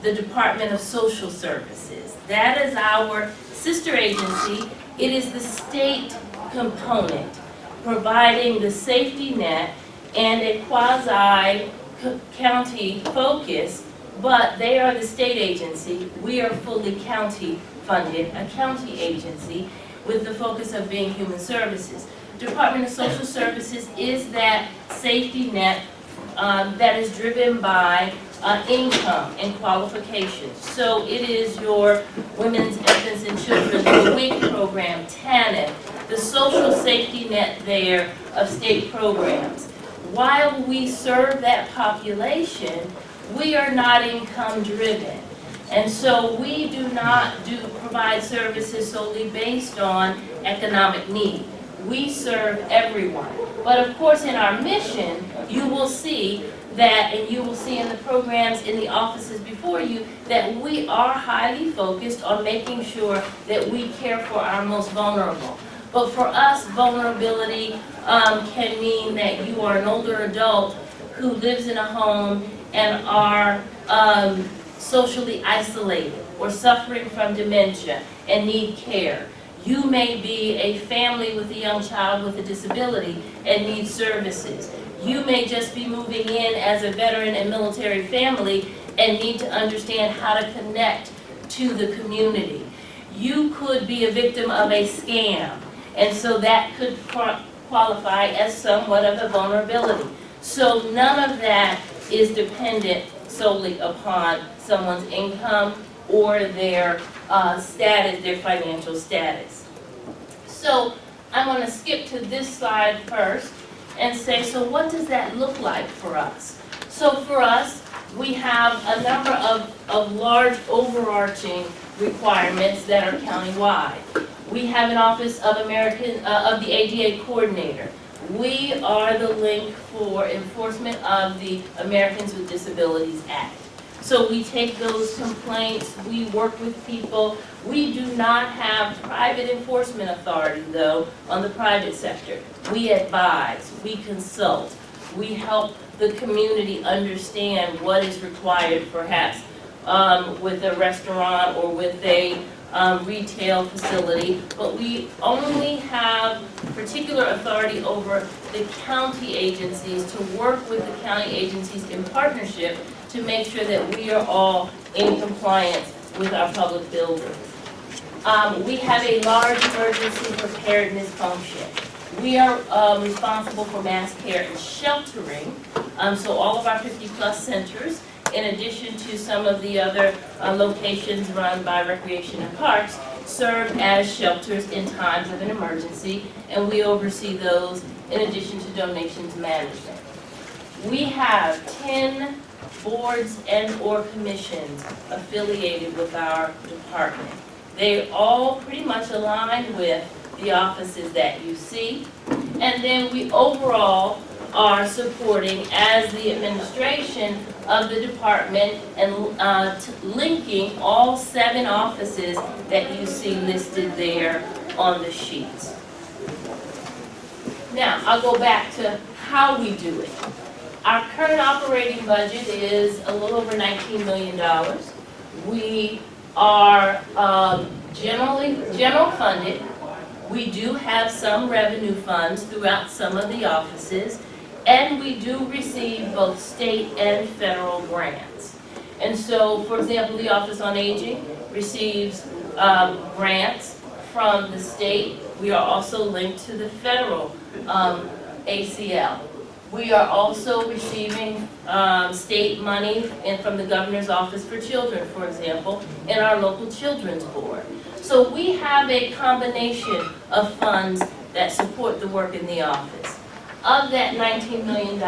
the Department of Social Services. That is our sister agency. It is the state component, providing the safety net and a quasi-county focus, but they are the state agency. We are fully county funded, a county agency with the focus of being human services. Department of Social Services is that safety net that is driven by income and qualifications. So it is your Women's, Infants, and Children, the WIC program, TANF, the social safety net there of state programs. While we serve that population, we are not income driven. And so we do not provide services solely based on economic need. We serve everyone. But of course in our mission, you will see that, and you will see in the programs in the offices before you, that we are highly focused on making sure that we care for our most vulnerable. But for us, vulnerability can mean that you are an older adult who lives in a home and are socially isolated or suffering from dementia and need care. You may be a family with a young child with a disability and need services. You may just be moving in as a veteran and military family and need to understand how to connect to the community. You could be a victim of a scam, and so that could qualify as somewhat of a vulnerability. So none of that is dependent solely upon someone's income or their status, their financial status. So I'm going to skip to this slide first and say, so what does that look like for us? So for us, we have a number of large overarching requirements that are countywide. We have an Office of the ADA Coordinator. We are the link for enforcement of the Americans with Disabilities Act. So we take those complaints, we work with people. We do not have private enforcement authority, though, on the private sector. We advise, we consult, we help the community understand what is required, perhaps, with a restaurant or with a retail facility, but we only have particular authority over the county agencies to work with the county agencies in partnership to make sure that we are all in compliance with our public buildings. We have a large emergency preparedness function. We are responsible for mass care and sheltering, so all of our 50-plus centers, in addition to some of the other locations run by Recreation and Parks, serve as shelters in times of an emergency, and we oversee those in addition to donations management. We have 10 boards and/or commissions affiliated with our department. They all pretty much align with the offices that you see, and then we overall are supporting as the administration of the department and linking all 7 offices that you see listed there on the sheets. Now, I'll go back to how we do it. Our current operating budget is a little over $19 million. We are general funded. We do have some revenue funds throughout some of the offices, and we do receive both state and federal grants. And so, for example, the Office on Aging receives grants from the state. We are also linked to the federal ACL. We are also receiving state money from the Governor's Office for Children, for example, and our local children's board. So we have a combination of funds that support the work in the office. Of that $19 million,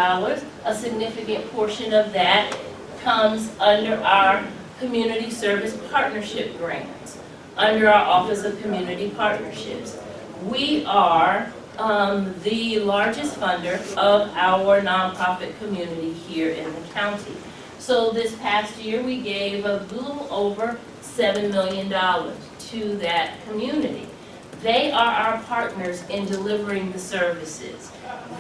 a significant portion of that comes under our Community Service Partnership grants, under our Office of Community Partnerships. We are the largest funder of our nonprofit community here in the county. So this past year, we gave a little over $7 million to that community. They are our partners in delivering the services.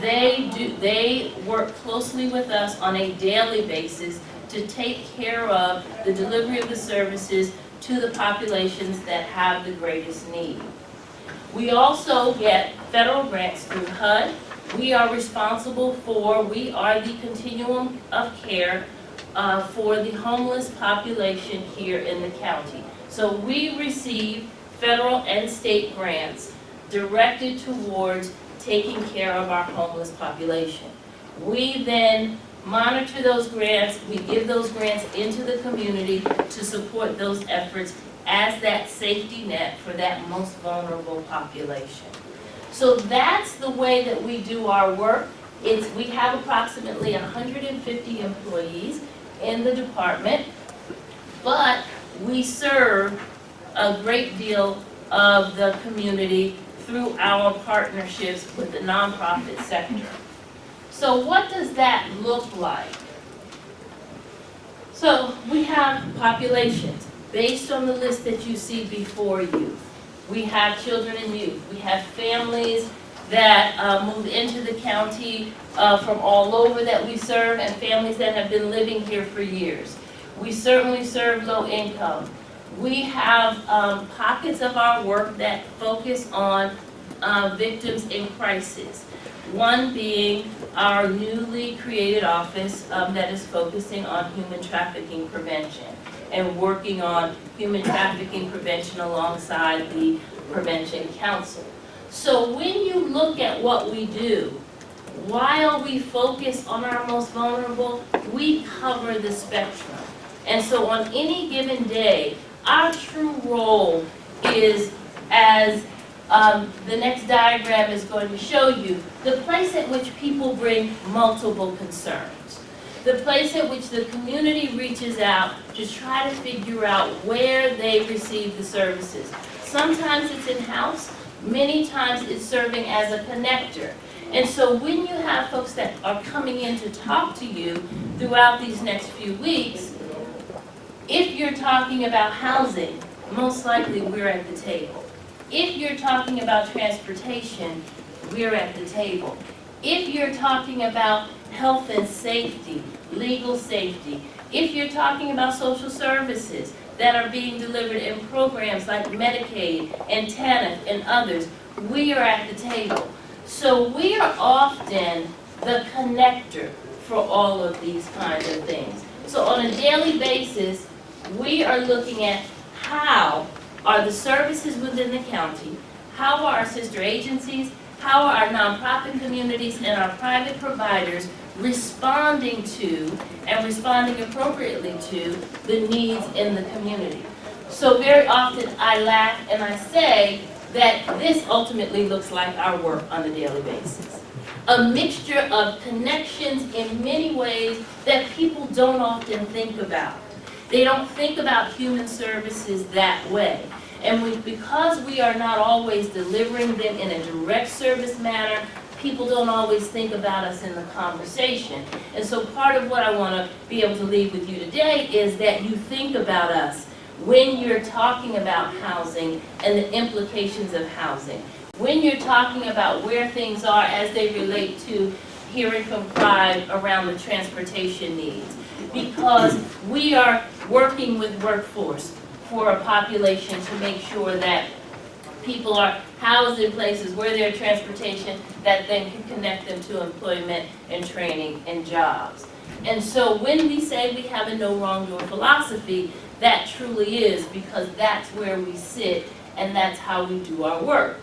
They work closely with us on a daily basis to take care of the delivery of the services to the populations that have the greatest need. We also get federal grants through HUD. We are the continuum of care for the homeless population here in the county. So we receive federal and state grants directed towards taking care of our homeless population. We then monitor those grants, we give those grants into the community to support those efforts as that safety net for that most vulnerable population. So that's the way that we do our work. We have approximately 150 employees in the department, but we serve a great deal of the community through our partnerships with the nonprofit sector. So what does that look like? So we have populations based on the list that you see before you. We have children and youth. We have families that move into the county from all over that we serve, and families that have been living here for years. We certainly serve low income. We have pockets of our work that focus on victims in crisis. One being our newly created office that is focusing on human trafficking prevention and working on human trafficking prevention alongside the Prevention Council. So when you look at what we do, while we focus on our most vulnerable, we cover the spectrum. And so on any given day, our true role is, as the next diagram is going to show you, the place at which people bring multiple concerns. The place at which the community reaches out to try to figure out where they receive the services. Sometimes it's in-house, many times it's serving as a connector. And so when you have folks that are coming in to talk to you throughout these next few weeks, if you're talking about housing, most likely we're at the table. If you're talking about transportation, we're at the table. If you're talking about health and safety, legal safety, if you're talking about social services, that are being delivered in programs like Medicaid and TANF and others, we are at the table. So we are often the connector for all of these kinds of things. So on a daily basis, we are looking at how are the services within the county, how are our sister agencies, how are our nonprofit communities and our private providers responding to and responding appropriately to the needs in the community. So very often I laugh and I say that this ultimately looks like our work on a daily basis. A mixture of connections in many ways that people don't often think about. They don't think about human services that way. And because we are not always delivering them in a direct service manner, people don't always think about us in the conversation. And so part of what I want to be able to leave with you today is that you think about us when you're talking about housing and the implications of housing. When you're talking about where things are as they relate to hearing from Pride around the transportation needs. Because we are working with workforce for a population to make sure that people are housed in places where there are transportation that then can connect them to employment and training and jobs. And so when we say we have a no wrongdoer philosophy, that truly is because that's where we sit and that's how we do our work.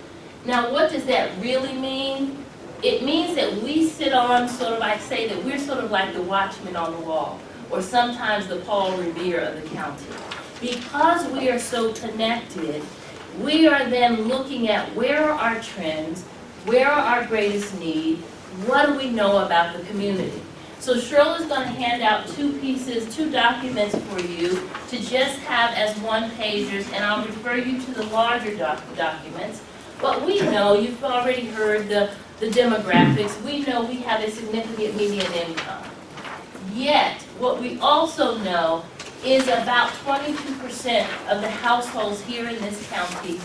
Now what does that really mean? It means that we sit on sort of, I say that we're sort of like the watchman on the wall, or sometimes the Paul Revere of the county. Because we are so connected, we are then looking at where are our trends, where are our greatest need, what do we know about the community. So Shirley's going to hand out two documents for you to just have as one-pagers, and I'll refer you to the larger documents. But we know, you've already heard the demographics, we know we have a significant median income. Yet, what we also know is about 22% of the households here in this county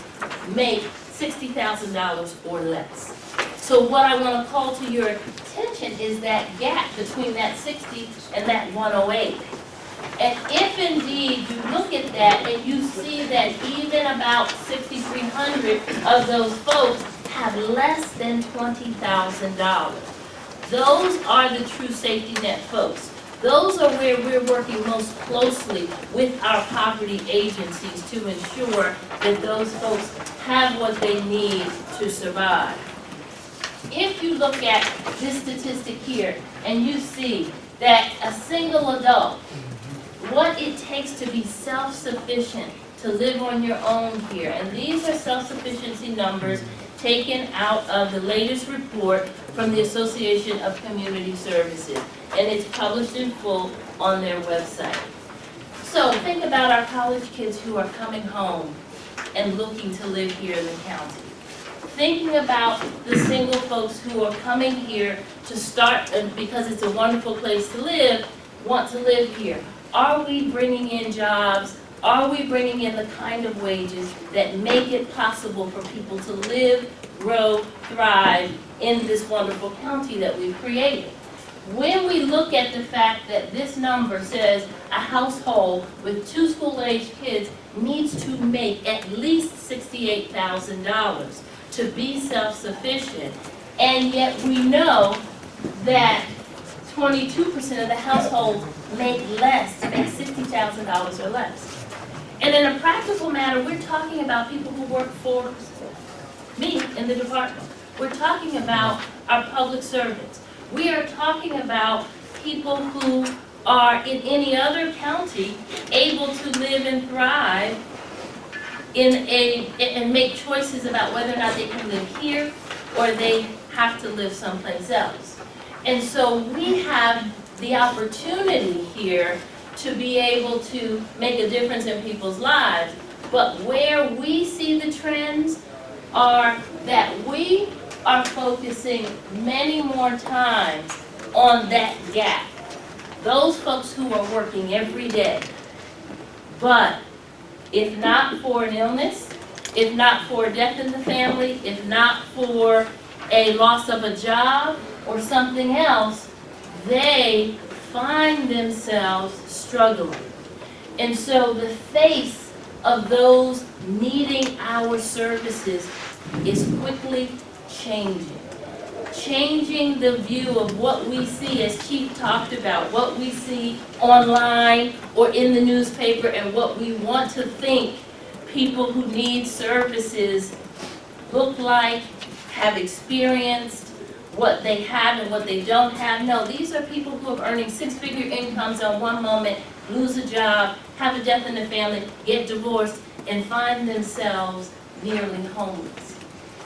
make $60,000 or less. So what I want to call to your attention is that gap between that 60 and that 108. And if indeed you look at that and you see that even about 6,300 of those folks have less than $20,000, those are the true safety net folks. Those are where we're working most closely with our poverty agencies to ensure that those folks have what they need to survive. If you look at this statistic here and you see that a single adult, what it takes to be self-sufficient, to live on your own here, and these are self-sufficiency numbers taken out of the latest report from the Association of Community Services, and it's published in full on their website. So think about our college kids who are coming home and looking to live here in the county. Thinking about the single folks who are coming here to start, because it's a wonderful place to live, want to live here. Are we bringing in jobs? Are we bringing in the kind of wages that make it possible for people to live, grow, thrive in this wonderful county that we've created? When we look at the fact that this number says a household with 2 school-aged kids needs to make at least $68,000 to be self-sufficient, and yet we know that 22% of the households make less, make $60,000 or less. And in a practical matter, we're talking about people who work for me in the department. We're talking about our public servants. We are talking about people who are in any other county able to live and thrive and make choices about whether or not they can live here or they have to live someplace else. And so we have the opportunity here to be able to make a difference in people's lives. But where we see the trends are that we are focusing many more times on that gap. Those folks who are working every day. But if not for an illness, if not for a death in the family, if not for a loss of a job or something else, they find themselves struggling. And so the face of those needing our services is quickly changing. Changing the view of what we see, as Chief talked about, what we see online or in the newspaper, and what we want to think people who need services look like, have experienced, what they have and what they don't have. No, these are people who are earning six-figure incomes on one moment, lose a job, have a death in the family, get divorced, and find themselves nearly homeless.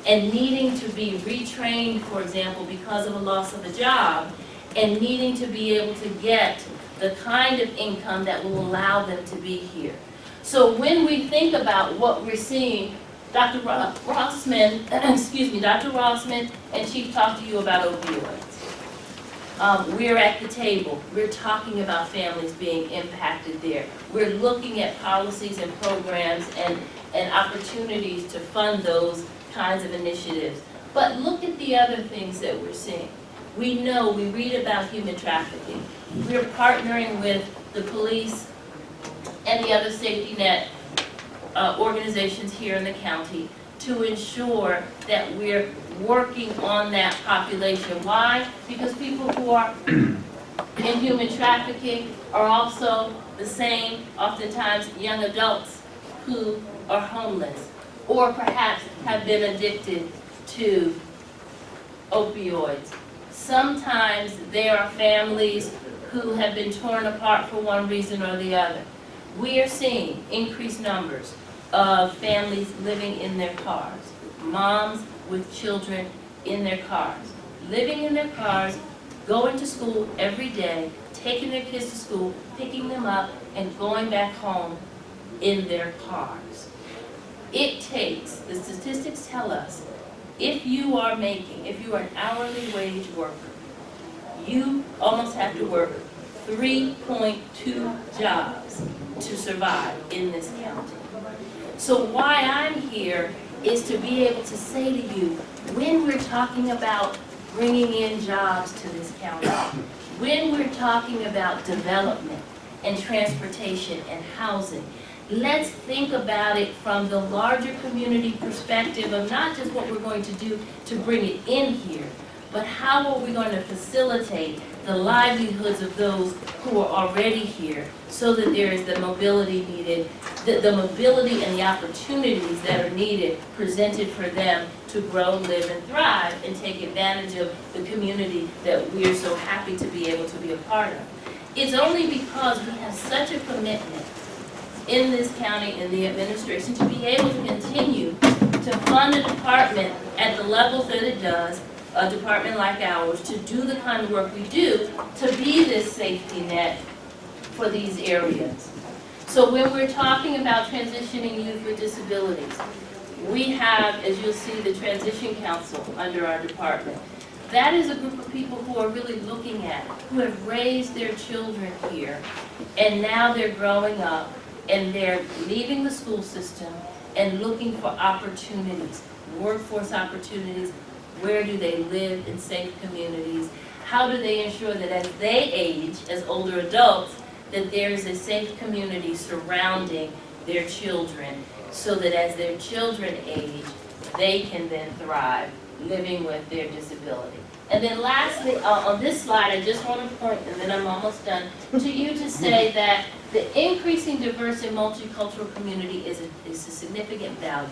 And needing to be retrained, for example, because of a loss of a job, and needing to be able to get the kind of income that will allow them to be here. So when we think about what we're seeing, Dr. Rossman, Dr. Rossman and Chief talked to you about opioids. We're at the table. We're talking about families being impacted there. We're looking at policies and programs and opportunities to fund those kinds of initiatives. But look at the other things that we're seeing. We know, we read about human trafficking. We're partnering with the police and the other safety net organizations here in the county to ensure that we're working on that population. Why? Because people who are in human trafficking are also the same, oftentimes, young adults who are homeless or perhaps have been addicted to opioids. Sometimes there are families who have been torn apart for one reason or the other. We are seeing increased numbers of families living in their cars, moms with children in their cars, living in their cars, going to school every day, taking their kids to school, picking them up, and going back home in their cars. It takes, the statistics tell us, if you are an hourly wage worker, you almost have to work 3.2 jobs to survive in this county. So why I'm here is to be able to say to you, when we're talking about bringing in jobs to this county, when we're talking about development and transportation and housing, let's think about it from the larger community perspective of not just what we're going to do to bring it in here, but how are we going to facilitate the livelihoods of those who are already here so that there is the mobility needed, the mobility and the opportunities that are needed presented for them to grow, live, and thrive and take advantage of the community that we are so happy to be able to be a part of. It's only because we have such a commitment in this county and the administration to be able to continue to fund a department at the levels that it does, a department like ours, to do the kind of work we do, to be this safety net for these areas. So when we're talking about transitioning youth with disabilities, we have, as you'll see, the Transition Council under our department. That is a group of people who are really looking at, who have raised their children here, and now they're growing up, and they're leaving the school system and looking for opportunities, workforce opportunities. Where do they live in safe communities? How do they ensure that as they age, as older adults, that there is a safe community surrounding their children so that as their children age, they can then thrive living with their disability. And then lastly, on this slide, I just want to point, and then I'm almost done, to you to say that the increasing diverse and multicultural community is a significant value.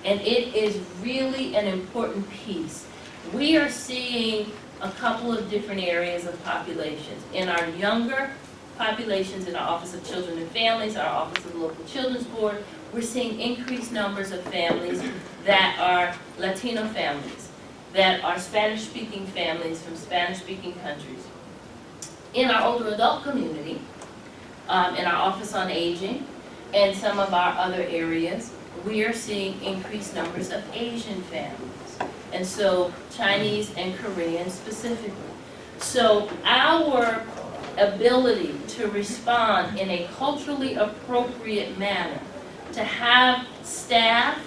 And it is really an important piece. We are seeing a couple of different areas of populations. In our younger populations, in our Office of Children and Families, our Office of the Local Children's Board, we're seeing increased numbers of families that are Latino families, that are Spanish-speaking families from Spanish-speaking countries. In our older adult community, in our Office on Aging, and some of our other areas, we are seeing increased numbers of Asian families, and so Chinese and Korean specifically. So our ability to respond in a culturally appropriate manner, to have staff,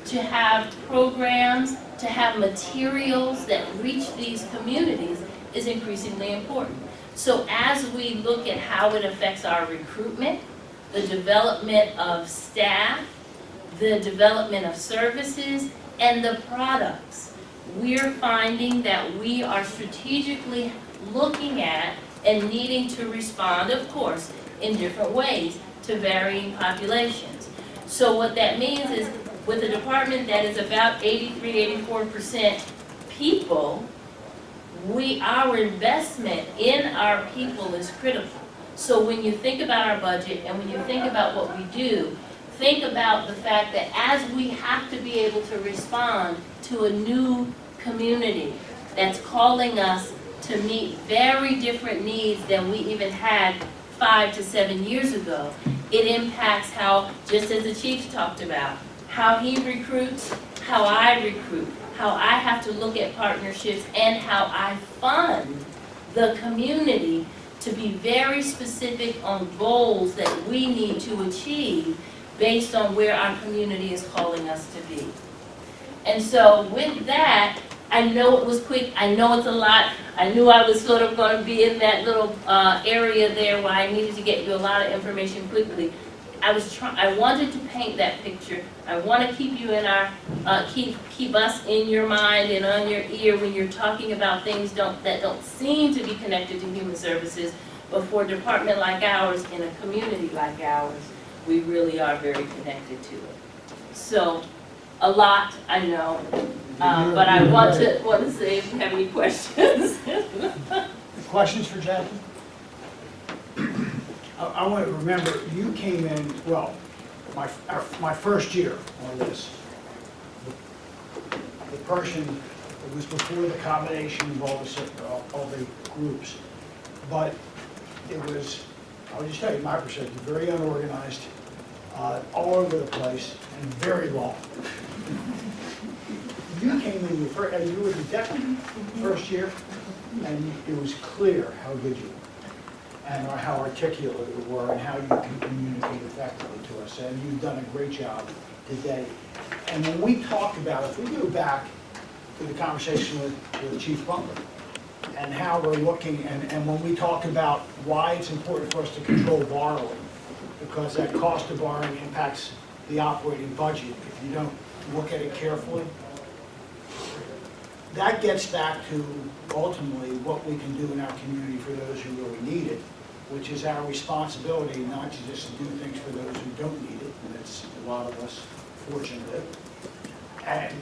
to have programs, to have materials that reach these communities is increasingly important. So as we look at how it affects our recruitment, the development of staff, the development of services, and the products. We're finding that we are strategically looking at and needing to respond, of course, in different ways to varying populations. So what that means is, with a department that is about 83–84% people, our investment in our people is critical. So when you think about our budget and when you think about what we do, think about the fact that as we have to be able to respond to a new community that's calling us to meet very different needs than we even had 5 to 7 years ago, it impacts how, just as the chief talked about, how he recruits, how I recruit, how I have to look at partnerships, and how I fund the community to be very specific on goals that we need to achieve based on where our community is calling us to be. And so with that, I know it was quick, I know it's a lot, I knew I was sort of going to be in that little area there where I needed to get you a lot of information quickly. I wanted to paint that picture. I want to keep you in our, keep us in your mind and on your ear when you're talking about things that don't seem to be connected to human services, but for a department like ours, in a community like ours, we really are very connected to it. So, a lot, I know, but I want to say if you have any questions. Questions for Jackie? I want to remember, you came in, well, my first year on this. The person, it was before the combination of all the groups, but it was, I'll just tell you my perspective, very unorganized, all over the place, and very long. You came in, you were the deputy first year, and it was clear how good you were, and how articulate you were, and how you can communicate effectively to us, and you've done a great job today. And when we talk about, if we go back to the conversation with Chief Butler, and how we're looking, and when we talk about why it's important for us to control borrowing, because that cost of borrowing impacts the operating budget if you don't look at it carefully. That gets back to ultimately what we can do in our community for those who really need it, which is our responsibility not to just do things for those who don't need it, and it's a lot of us, fortunately. And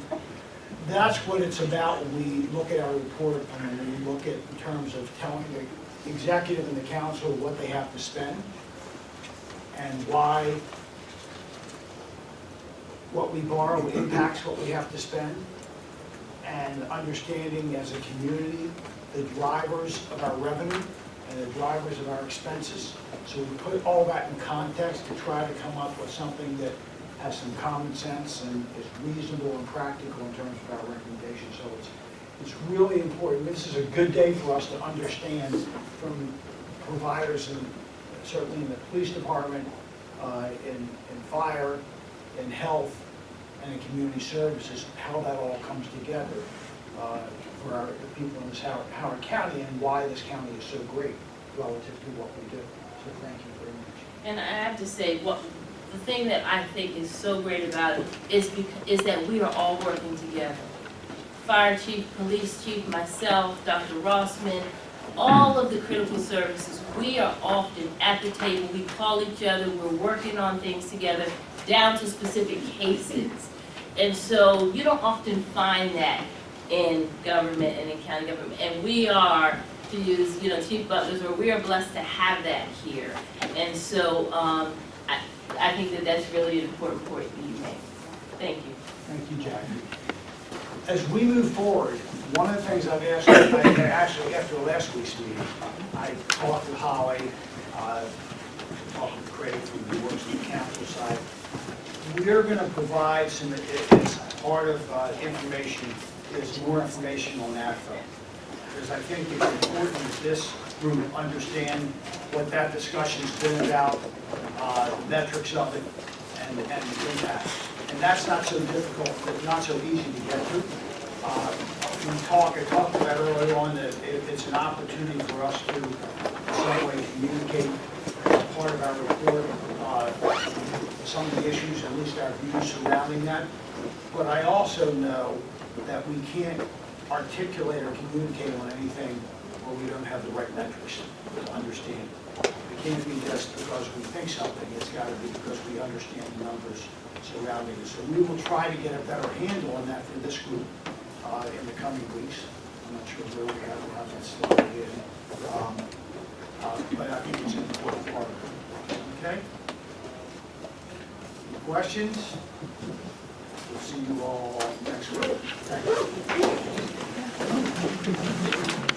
that's what it's about when we look at our report, and when we look at in terms of telling the executive and the council what they have to spend, and why what we borrow impacts what we have to spend, and understanding as a community the drivers of our revenue and the drivers of our expenses. So we put all that in context to try to come up with something that has some common sense and is reasonable and practical in terms of our recommendations. So it's really important. This is a good day for us to understand from providers, and certainly in the police department, in fire, in health, and in community services, how that all comes together for the people in this Howard County, and why this county is so great relative to what we do. So thank you very much. And I have to say, the thing that I think is so great about it is that we are all working together. Fire chief, police chief, myself, Dr. Rossman, all of the critical services, we are often at the table, we call each other, we're working on things together, down to specific cases. And so you don't often find that in government and in county government. And we are, to use, Chief Butler's word, we are blessed to have that here. And so I think that that's really an important point that you make. Thank you. Thank you, Jackie. As we move forward, one of the things I've asked, actually after last week's meeting, I talked to Holly, talked to Craig from the works on the council side. We're going to provide some, as part of information, is more information on AFO. Because I think it's important that this group understand what that discussion's been about, metrics of it, and the impact. And that's not so difficult, not so easy to get to. I talked about earlier on that it's an opportunity for us to in some way communicate part of our report, some of the issues, at least our views surrounding that. But I also know that we can't articulate or communicate on anything where we don't have the right metrics to understand. It can't be just because we think something, it's got to be because we understand the numbers surrounding it. So we will try to get a better handle on that for this group in the coming weeks. I'm not sure where we have that slide in. But I think it's an important part of it. Okay? Any questions? We'll see you all next week. Thank you.